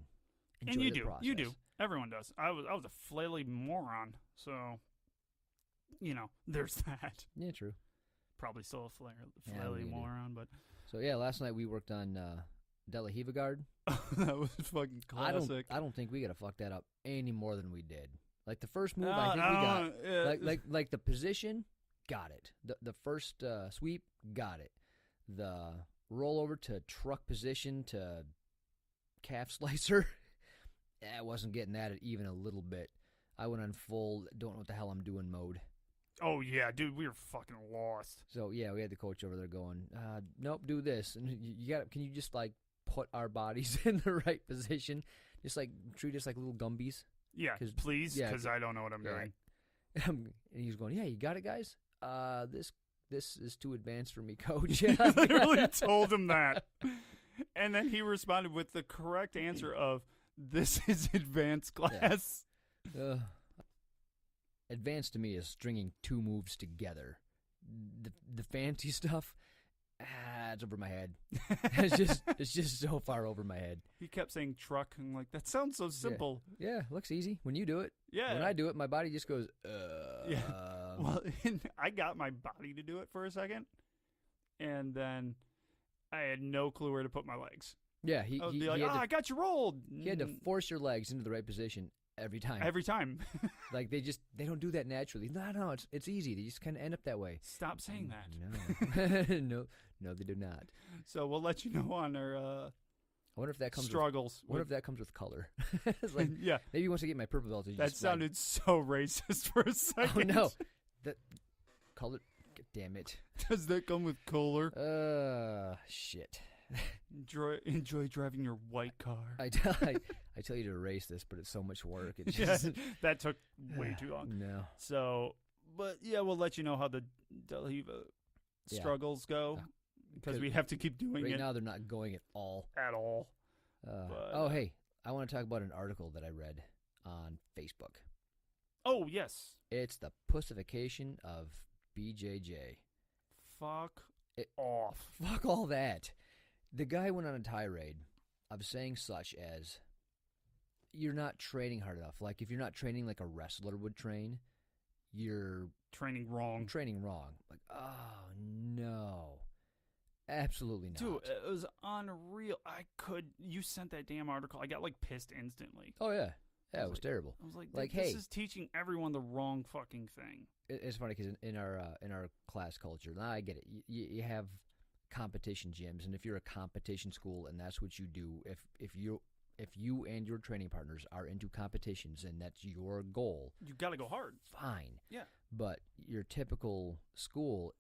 Speaker 1: enjoy the process.
Speaker 2: You do. Everyone does. I was a flaily moron, so there's that.
Speaker 1: Yeah, true.
Speaker 2: Probably still a flaily moron, but
Speaker 1: so yeah. Last night we worked on De La Hiva guard.
Speaker 2: That was fucking classic.
Speaker 1: I don't think we got to fuck that up any more than we did. Like the first move, I think we got. Like the position, got it. The first sweep, got it. The rollover to truck position to calf slicer, I wasn't getting that even a little bit. I went on full don't know what the hell I'm doing mode.
Speaker 2: Oh yeah, dude, we were fucking lost.
Speaker 1: So yeah, we had the coach over there going, nope, do this, and you got. Can you just like put our bodies in the right position? Just like treat us like little Gumbies.
Speaker 2: Yeah, please, because I don't know what I'm doing.
Speaker 1: And he's going, yeah, you got it, guys. This is too advanced for me, coach.
Speaker 2: I literally told him that, and then he responded with the correct answer of, "This is advanced class."
Speaker 1: Yeah. Advanced to me is stringing two moves together. The fancy stuff, it's over my head. it's just so far over my head.
Speaker 2: He kept saying truck, and like, that sounds so simple.
Speaker 1: Yeah, looks easy when you do it.
Speaker 2: Yeah.
Speaker 1: When I do it, my body just goes,
Speaker 2: Yeah. Well, I got my body to do it for a second, and then I had no clue where to put my legs.
Speaker 1: Yeah,
Speaker 2: I would be like, I got you rolled.
Speaker 1: He had to force your legs into the right position every time.
Speaker 2: Every time.
Speaker 1: Like, they don't do that naturally. No, it's easy. They just kind of end up that way.
Speaker 2: Stop saying that.
Speaker 1: No. No, they do not.
Speaker 2: So we'll let you know on our
Speaker 1: I wonder if that comes
Speaker 2: struggles.
Speaker 1: What if that comes with color? It's like,
Speaker 2: yeah.
Speaker 1: Maybe he wants to get my purple belt.
Speaker 2: That sounded so racist for a second.
Speaker 1: Oh, no. That color. Damn it.
Speaker 2: Does that come with color?
Speaker 1: Shit.
Speaker 2: Enjoy driving your white car.
Speaker 1: I tell you to erase this, but it's so much work. It just,
Speaker 2: that took way too long.
Speaker 1: No.
Speaker 2: So, but yeah, we'll let you know how the Delhiva struggles go, because we have to keep doing it.
Speaker 1: Right now, they're not going at all.
Speaker 2: At all.
Speaker 1: Hey, I want to talk about an article that I read on Facebook.
Speaker 2: Oh, yes.
Speaker 1: It's the Pacification of BJJ.
Speaker 2: Fuck off.
Speaker 1: Fuck all that. The guy went on a tirade of saying such as, you're not training hard enough. Like, if you're not training like a wrestler would train, you're
Speaker 2: training wrong.
Speaker 1: Like, oh, no. Absolutely not.
Speaker 2: Dude, it was unreal. You sent that damn article. I got, like, pissed instantly.
Speaker 1: Oh, yeah. Yeah, it was terrible.
Speaker 2: I was like, this is teaching everyone the wrong fucking thing.
Speaker 1: It's funny because in our class culture, now I get it. You have competition gyms, and if you're a competition school and that's what you do, if you and your training partners are into competitions and that's your goal,
Speaker 2: you got to go hard.
Speaker 1: Fine.
Speaker 2: Yeah.
Speaker 1: But your typical school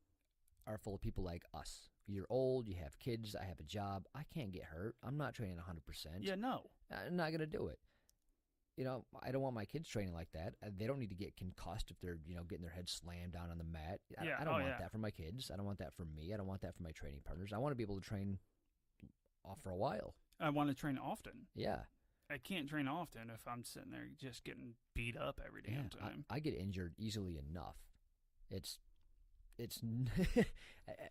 Speaker 1: are full of people like us. You're old, you have kids, I have a job, I can't get hurt. I'm not training 100%.
Speaker 2: Yeah, no.
Speaker 1: I'm not going to do it. You know, I don't want my kids training like that. They don't need to get concussed if they're, getting their head slammed down on the mat. I don't want that for my kids. I don't want that for me. I don't want that for my training partners. I want to be able to train for a while.
Speaker 2: I want to train often.
Speaker 1: Yeah.
Speaker 2: I can't train often if I'm sitting there just getting beat up every damn time.
Speaker 1: I get injured easily enough. It's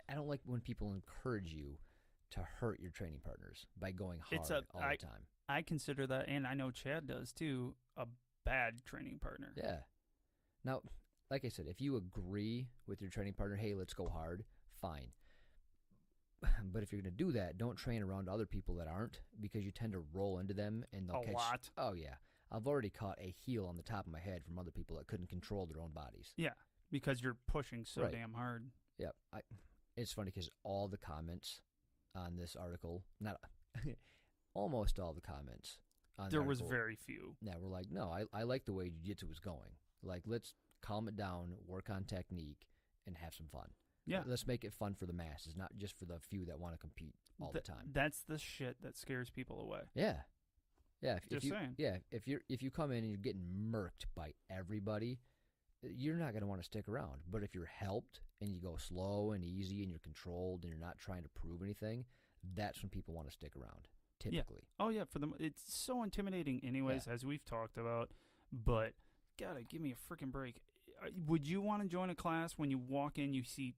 Speaker 1: I don't like when people encourage you to hurt your training partners by going hard all the time.
Speaker 2: I consider that, and I know Chad does too, a bad training partner.
Speaker 1: Yeah. Now, like I said, if you agree with your training partner, hey, let's go hard, fine. But if you're going to do that, don't train around other people that aren't, because you tend to roll into them and they'll catch. A lot. Oh, yeah. I've already caught a heel on the top of my head from other people that couldn't control their own bodies.
Speaker 2: Yeah, because you're pushing so damn hard.
Speaker 1: Yeah. It's funny because all the comments on this article, almost all the comments on
Speaker 2: there was very few.
Speaker 1: Yeah, we're like, no, I like the way jiu-jitsu was going. Like, let's calm it down, work on technique, and have some fun.
Speaker 2: Yeah.
Speaker 1: Let's make it fun for the masses, not just for the few that want to compete all the time.
Speaker 2: That's the shit that scares people away.
Speaker 1: Yeah. Yeah.
Speaker 2: Just saying.
Speaker 1: Yeah. If you come in and you're getting murked by everybody, you're not going to want to stick around. But if you're helped and you go slow and easy and you're controlled and you're not trying to prove anything, that's when people want to stick around. Typically.
Speaker 2: Yeah. Oh, yeah. For them, it's so intimidating anyways, as we've talked about. But, gotta give me a freaking break. Would you want to join a class when you walk in, you see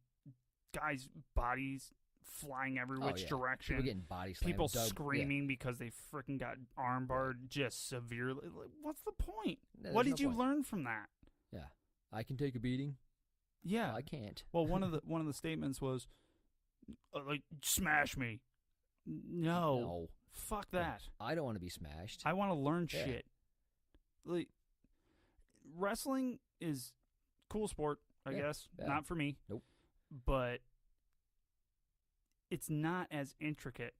Speaker 2: guys' bodies flying every which direction?
Speaker 1: People getting body slammed.
Speaker 2: People screaming because they freaking got armbarred just severely. What's the point? What did you learn from that?
Speaker 1: Yeah. I can take a beating.
Speaker 2: Yeah.
Speaker 1: No, I can't.
Speaker 2: Well, one of the statements was, smash me. No. Fuck that.
Speaker 1: I don't want to be smashed.
Speaker 2: I want to learn shit. Like, wrestling is cool sport, I guess. Yeah. Not for me.
Speaker 1: Nope.
Speaker 2: But it's not as intricate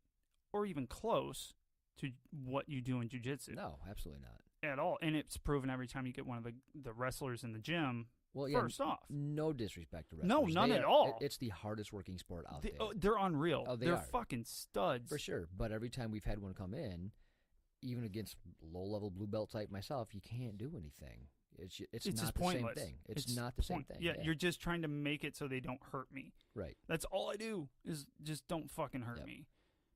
Speaker 2: or even close to what you do in jiu-jitsu.
Speaker 1: No, absolutely not.
Speaker 2: At all. And it's proven every time you get one of the wrestlers in the gym
Speaker 1: Well, yeah,
Speaker 2: First off,
Speaker 1: no disrespect to
Speaker 2: No,
Speaker 1: wrestlers.
Speaker 2: none
Speaker 1: They
Speaker 2: at
Speaker 1: are-
Speaker 2: all.
Speaker 1: It's the hardest working sport out there.
Speaker 2: they're unreal.
Speaker 1: Oh,
Speaker 2: they're
Speaker 1: are.
Speaker 2: fucking studs.
Speaker 1: For sure. But every time we've had one come in, even against low-level blue belt type myself, you can't do anything. It's
Speaker 2: It's
Speaker 1: not
Speaker 2: just
Speaker 1: the
Speaker 2: pointless.
Speaker 1: same thing. It's not the same thing.
Speaker 2: Yeah, you're just trying to make it so they don't hurt me.
Speaker 1: right.
Speaker 2: That's all I do is just don't fucking hurt
Speaker 1: Yep.
Speaker 2: me.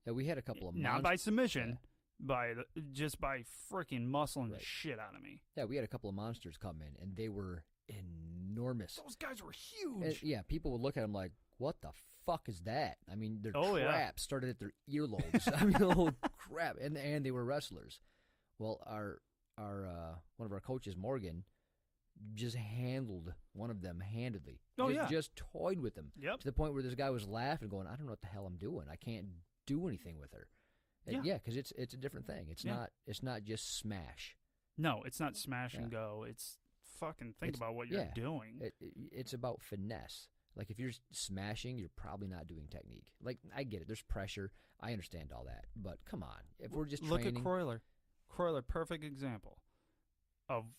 Speaker 1: Yeah, we had a couple of
Speaker 2: Not by submission,
Speaker 1: Yeah.
Speaker 2: just by freaking muscling the
Speaker 1: Right.
Speaker 2: shit out of me.
Speaker 1: Yeah, we had a couple of monsters come in, and they were enormous.
Speaker 2: Those guys were huge.
Speaker 1: And, yeah, people would look at them like, "What the fuck is that?" I mean, their
Speaker 2: Oh, yeah.
Speaker 1: crap started at their earlobes. I mean, oh crap! And they were wrestlers. Well, our one of our coaches, Morgan, just handled one of them handedly.
Speaker 2: Oh, yeah.
Speaker 1: Just toyed with them
Speaker 2: Yep.
Speaker 1: to the point where this guy was laughing, going, "I don't know what the hell I'm doing. I can't do anything with her." And
Speaker 2: Yeah.
Speaker 1: because it's a different thing. It's
Speaker 2: Yeah.
Speaker 1: not just smash.
Speaker 2: No, it's not smash and
Speaker 1: Yeah.
Speaker 2: go. It's fucking think
Speaker 1: It's-
Speaker 2: about what you're
Speaker 1: yeah.
Speaker 2: doing.
Speaker 1: It's about finesse. Like, if you're smashing, you're probably not doing technique. Like, I get it. There's pressure. I understand all that. But come on. If we're just
Speaker 2: Look
Speaker 1: training,
Speaker 2: at Croyler. Croyler, perfect example of,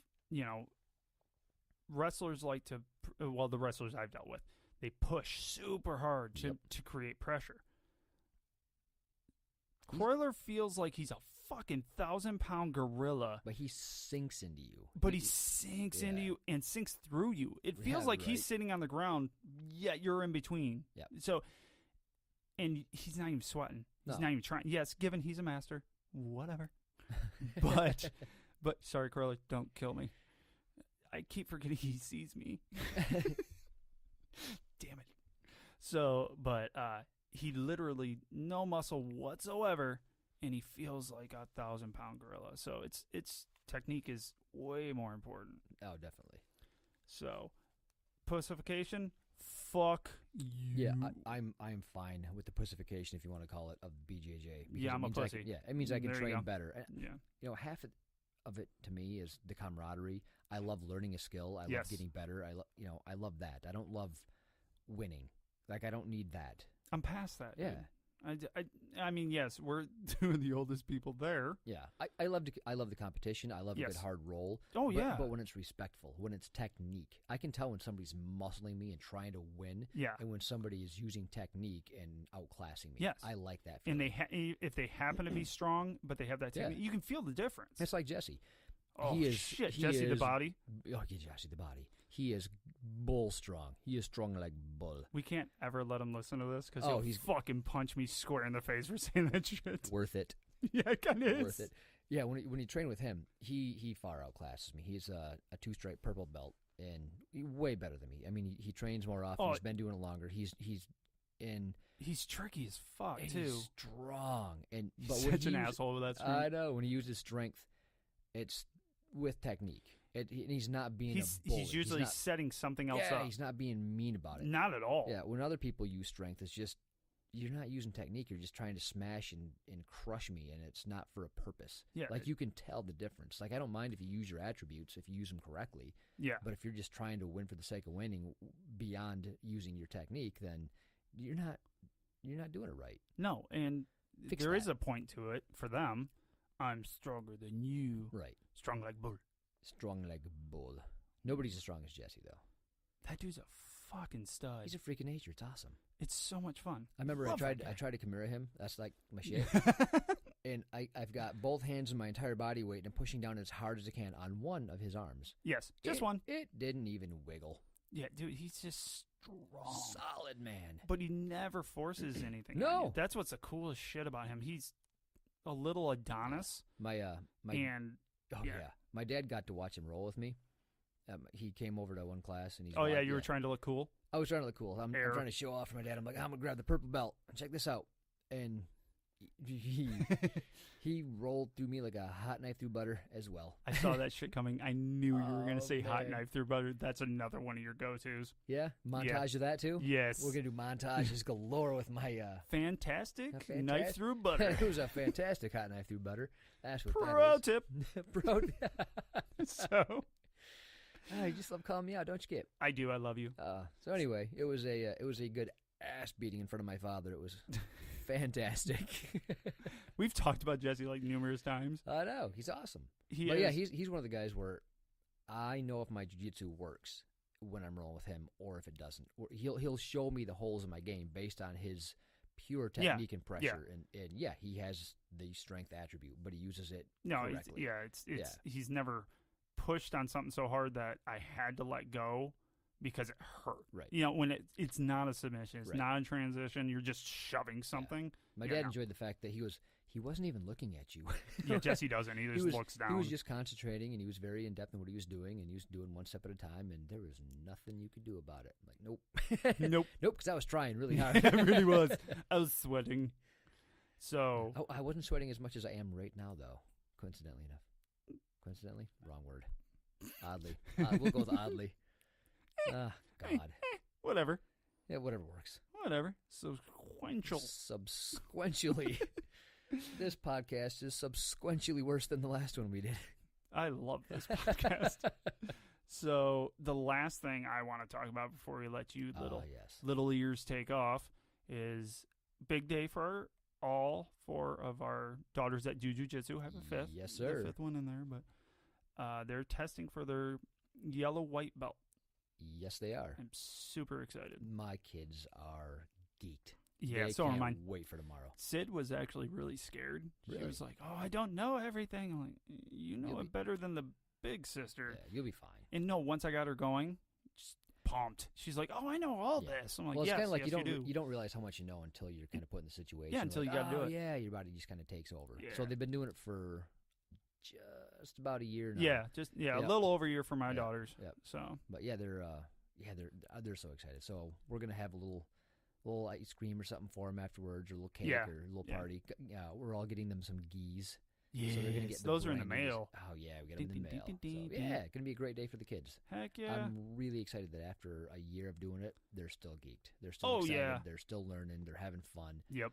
Speaker 2: wrestlers like to, well, the wrestlers I've dealt with, they push super hard to create pressure. Croyler feels like he's a fucking 1,000-pound gorilla,
Speaker 1: but he sinks into you.
Speaker 2: but he sinks into
Speaker 1: Yeah.
Speaker 2: you and sinks through you. It feels
Speaker 1: Yeah,
Speaker 2: like he's
Speaker 1: right.
Speaker 2: sitting on the ground, yet you're in between.
Speaker 1: Yep.
Speaker 2: So, and he's not even sweating. He's
Speaker 1: No.
Speaker 2: not even trying. Yes, given he's a master, whatever. But sorry, Croyler, don't kill me. I keep forgetting he sees me. Damn it. So, but he literally no muscle whatsoever, and he feels like a 1,000-pound gorilla. So it's technique is way more important.
Speaker 1: Oh, definitely.
Speaker 2: So, Pacification, fuck you.
Speaker 1: Yeah, I'm fine with the Pacification, if you want to call it, of BJJ. because
Speaker 2: Yeah,
Speaker 1: it
Speaker 2: I'm a
Speaker 1: means I
Speaker 2: pussy.
Speaker 1: can- it means I can
Speaker 2: There you
Speaker 1: train
Speaker 2: go.
Speaker 1: better. And,
Speaker 2: Yeah.
Speaker 1: half of it to me is the camaraderie. I love learning a skill. I love
Speaker 2: Yes.
Speaker 1: getting better. I love that. I don't love winning. Like, I don't need that.
Speaker 2: I'm past that.
Speaker 1: Yeah.
Speaker 2: Dude. I mean, yes, we're two of the oldest people there.
Speaker 1: Yeah, I love the competition. I love a
Speaker 2: Yes.
Speaker 1: good hard roll.
Speaker 2: Oh, yeah.
Speaker 1: But when it's respectful, when it's technique, I can tell when somebody's muscling me and trying to win,
Speaker 2: Yeah.
Speaker 1: and when somebody is using technique and outclassing me.
Speaker 2: Yes.
Speaker 1: I like that.
Speaker 2: And
Speaker 1: feeling.
Speaker 2: if they happen to be strong, but they have that
Speaker 1: Yeah.
Speaker 2: technique, you can feel the difference.
Speaker 1: It's like Jesse.
Speaker 2: Oh,
Speaker 1: he is
Speaker 2: shit.
Speaker 1: he
Speaker 2: Jesse the
Speaker 1: is-
Speaker 2: body.
Speaker 1: Oh, yeah, Jesse the body. He is bull strong. He is strong like bull.
Speaker 2: We can't ever let him listen to this because
Speaker 1: Oh,
Speaker 2: he'll
Speaker 1: he's-
Speaker 2: fucking punch me square in the face for saying that shit.
Speaker 1: Worth it.
Speaker 2: Yeah, it kind of is.
Speaker 1: Worth it. Yeah, when you train with him, he far outclasses me. He's a 2-stripe purple belt and way better than me. I mean, he trains more often.
Speaker 2: Oh.
Speaker 1: He's been doing it longer. He's in.
Speaker 2: He's tricky as fuck,
Speaker 1: And
Speaker 2: too.
Speaker 1: he's strong. And but
Speaker 2: He's
Speaker 1: when
Speaker 2: such
Speaker 1: he
Speaker 2: an
Speaker 1: uses-
Speaker 2: asshole with that screen.
Speaker 1: I know. When he uses strength, it's with technique. And he's not being
Speaker 2: He's
Speaker 1: a bully.
Speaker 2: usually
Speaker 1: not,
Speaker 2: setting something else
Speaker 1: yeah,
Speaker 2: up.
Speaker 1: he's not being mean about it.
Speaker 2: Not at all.
Speaker 1: Yeah, when other people use strength, it's just you're not using technique. You're just trying to smash and crush me, and it's not for a purpose.
Speaker 2: Yeah.
Speaker 1: Like, you can tell the difference. Like, I don't mind if you use your attributes, if you use them correctly.
Speaker 2: Yeah.
Speaker 1: But if you're just trying to win for the sake of winning beyond using your technique, then you're not doing it right.
Speaker 2: No, and
Speaker 1: Fix
Speaker 2: there is
Speaker 1: that.
Speaker 2: a point to it for them. I'm stronger than you.
Speaker 1: Right.
Speaker 2: Strong like bull.
Speaker 1: Strong like a bull. Nobody's as strong as Jesse, though.
Speaker 2: That dude's a fucking stud.
Speaker 1: He's a freak of nature. It's awesome.
Speaker 2: It's so much fun.
Speaker 1: I remember
Speaker 2: Love
Speaker 1: I
Speaker 2: that guy.
Speaker 1: tried to Kimura him. That's like my shit. And I've got both hands in my entire body weight and I'm pushing down as hard as I can on one of his arms.
Speaker 2: Yes, just one.
Speaker 1: It didn't even wiggle.
Speaker 2: Yeah, dude, he's just strong.
Speaker 1: Solid man.
Speaker 2: But he never forces anything.
Speaker 1: No.
Speaker 2: on you. That's what's the coolest shit about him. He's a little Adonis.
Speaker 1: My
Speaker 2: And
Speaker 1: oh
Speaker 2: yeah.
Speaker 1: yeah. My dad got to watch him roll with me. He came over to one class and he's
Speaker 2: oh yeah,
Speaker 1: like,
Speaker 2: you were trying to look cool.
Speaker 1: I was trying to look cool. I'm
Speaker 2: Error.
Speaker 1: trying to show off for my dad. I'm like, I'm gonna grab the purple belt and check this out. And he rolled through me like a hot knife through butter as well.
Speaker 2: I saw that shit coming. I knew you were gonna
Speaker 1: Oh,
Speaker 2: say hot
Speaker 1: man.
Speaker 2: knife through butter. That's another one of your go-tos.
Speaker 1: Yeah, montage of that too.
Speaker 2: Yes.
Speaker 1: We're gonna do montages galore with my.
Speaker 2: Fantastic
Speaker 1: A
Speaker 2: knife
Speaker 1: fantastic-
Speaker 2: through butter.
Speaker 1: It was a fantastic hot knife through butter. That's what
Speaker 2: Pro
Speaker 1: that
Speaker 2: tip.
Speaker 1: is. Pro.
Speaker 2: So
Speaker 1: You just love calling me out, don't you, Kip?
Speaker 2: I do. I love you.
Speaker 1: So anyway, it was a good ass beating in front of my father. It was fantastic.
Speaker 2: We've talked about Jesse like numerous times.
Speaker 1: I know, he's awesome.
Speaker 2: He
Speaker 1: But
Speaker 2: is.
Speaker 1: yeah, he's one of the guys where I know if my jiu-jitsu works. when I'm rolling with him, or if it doesn't. Or he'll show me the holes in my game based on his pure technique and pressure. And yeah, he has the strength attribute, but he uses it correctly.
Speaker 2: He's never pushed on something so hard that I had to let go because it hurt.
Speaker 1: Right.
Speaker 2: When it's not a submission, it's not a transition, you're just shoving something.
Speaker 1: Yeah. My dad enjoyed the fact that he wasn't even looking at you.
Speaker 2: Yeah, Jesse doesn't. He just looks down.
Speaker 1: He was just concentrating, and he was very in-depth in what he was doing, and he was doing one step at a time, and there was nothing you could do about it. I'm like, nope. Nope, because I was trying really hard.
Speaker 2: I really was. I was sweating. So
Speaker 1: I wasn't sweating as much as I am right now, though, coincidentally enough. Coincidentally? Wrong word. Oddly. We'll go with oddly. God.
Speaker 2: Whatever.
Speaker 1: Yeah, whatever works.
Speaker 2: Whatever. Subsequential.
Speaker 1: Subsequentially. This podcast is subsequentially worse than the last one we did.
Speaker 2: I love this podcast. So the last thing I want to talk about before we let you little ears take off is big day for all 4 of our daughters that do jiu-jitsu. Have a 5th.
Speaker 1: Yes, sir.
Speaker 2: The 5th one in there, but they're testing for their yellow-white belt.
Speaker 1: Yes, they are.
Speaker 2: I'm super excited.
Speaker 1: My kids are geeked.
Speaker 2: Yeah, so are mine.
Speaker 1: Wait for tomorrow.
Speaker 2: Sid was actually really scared.
Speaker 1: Really?
Speaker 2: She was like, "Oh, I don't know everything." I'm like, "You know it better than the big sister."
Speaker 1: Yeah, you'll be fine.
Speaker 2: And no, once I got her going, just pumped. She's like, "Oh, I know all this." I'm like,
Speaker 1: well, it's
Speaker 2: "Yes,
Speaker 1: kind of like
Speaker 2: yes,
Speaker 1: you don't realize how much you know until you're kind of put in the situation.
Speaker 2: Yeah, until you got to do it.
Speaker 1: Yeah, your body just kind of takes over.
Speaker 2: Yeah.
Speaker 1: So they've been doing it for just about a year now.
Speaker 2: Yeah, a little over a year for my daughters.
Speaker 1: Yep.
Speaker 2: So,
Speaker 1: but yeah, they're so excited. So we're gonna have a little ice cream or something for them afterwards, or a little cake or a little party. Yeah, we're all getting them some gis.
Speaker 2: Yeah,
Speaker 1: so they're gonna get
Speaker 2: those are in the mail.
Speaker 1: Oh yeah, we got them in the mail. So, yeah, gonna be a great day for the kids.
Speaker 2: Heck yeah!
Speaker 1: I'm really excited that after a year of doing it, they're still geeked. They're still excited.
Speaker 2: Yeah.
Speaker 1: They're still learning. They're having fun.
Speaker 2: Yep.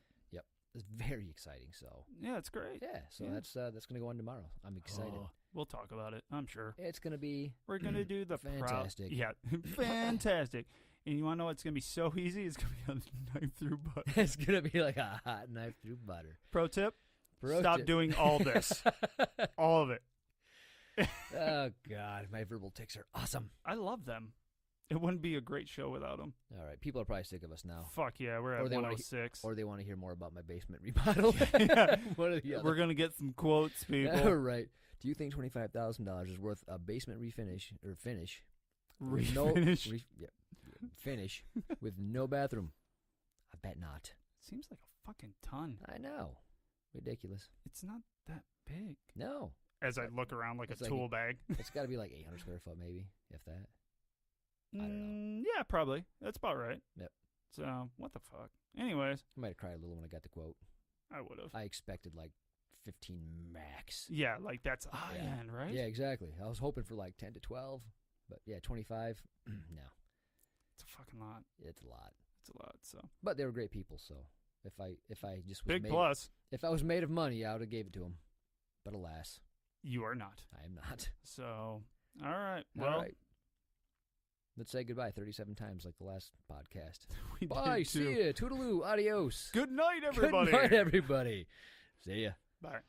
Speaker 1: It's very exciting. So
Speaker 2: yeah, it's great.
Speaker 1: Yeah, so that's gonna go on tomorrow. I'm excited.
Speaker 2: We'll talk about it. I'm sure
Speaker 1: it's gonna be.
Speaker 2: We're gonna do the
Speaker 1: fantastic.
Speaker 2: Fantastic. And you want to know what's going to be so easy? It's going to be a knife through butter.
Speaker 1: It's going to be like a hot knife through butter.
Speaker 2: Pro tip, stop doing all this. All of it.
Speaker 1: Oh, God. My verbal tics are awesome.
Speaker 2: I love them. It wouldn't be a great show without them.
Speaker 1: All right. People are probably sick of us now.
Speaker 2: Fuck yeah. We're at 106.
Speaker 1: Or they want to hear more about my basement remodel.
Speaker 2: Yeah.
Speaker 1: One or the other.
Speaker 2: We're going to get some quotes, people.
Speaker 1: All right. Do you think $25,000 is worth a basement finish with no bathroom? I bet not.
Speaker 2: Seems like a fucking ton.
Speaker 1: I know. Ridiculous.
Speaker 2: It's not that big.
Speaker 1: No.
Speaker 2: As I look around like a tool bag.
Speaker 1: It's got to be like 800 square foot maybe, if that. I don't know.
Speaker 2: Yeah, probably. That's about right.
Speaker 1: Yep.
Speaker 2: So, what the fuck? Anyways.
Speaker 1: I might have cried a little when I got the quote.
Speaker 2: I would have.
Speaker 1: I expected like 15 max.
Speaker 2: Yeah, like that's high end, right?
Speaker 1: Yeah, exactly. I was hoping for like 10 to 12, but yeah, 25, no.
Speaker 2: It's a fucking lot.
Speaker 1: It's a lot.
Speaker 2: It's a lot, so.
Speaker 1: But they were great people, so if I just was
Speaker 2: big plus.
Speaker 1: If I was made of money, I would have gave it to them. But alas.
Speaker 2: You are not.
Speaker 1: I am not.
Speaker 2: So, all right.
Speaker 1: Well. All right. Let's say goodbye 37 times like the last podcast.
Speaker 2: Bye.
Speaker 1: See ya. Toodaloo. Adios.
Speaker 2: Good night, everybody.
Speaker 1: Good night, everybody. See ya.
Speaker 2: Bye.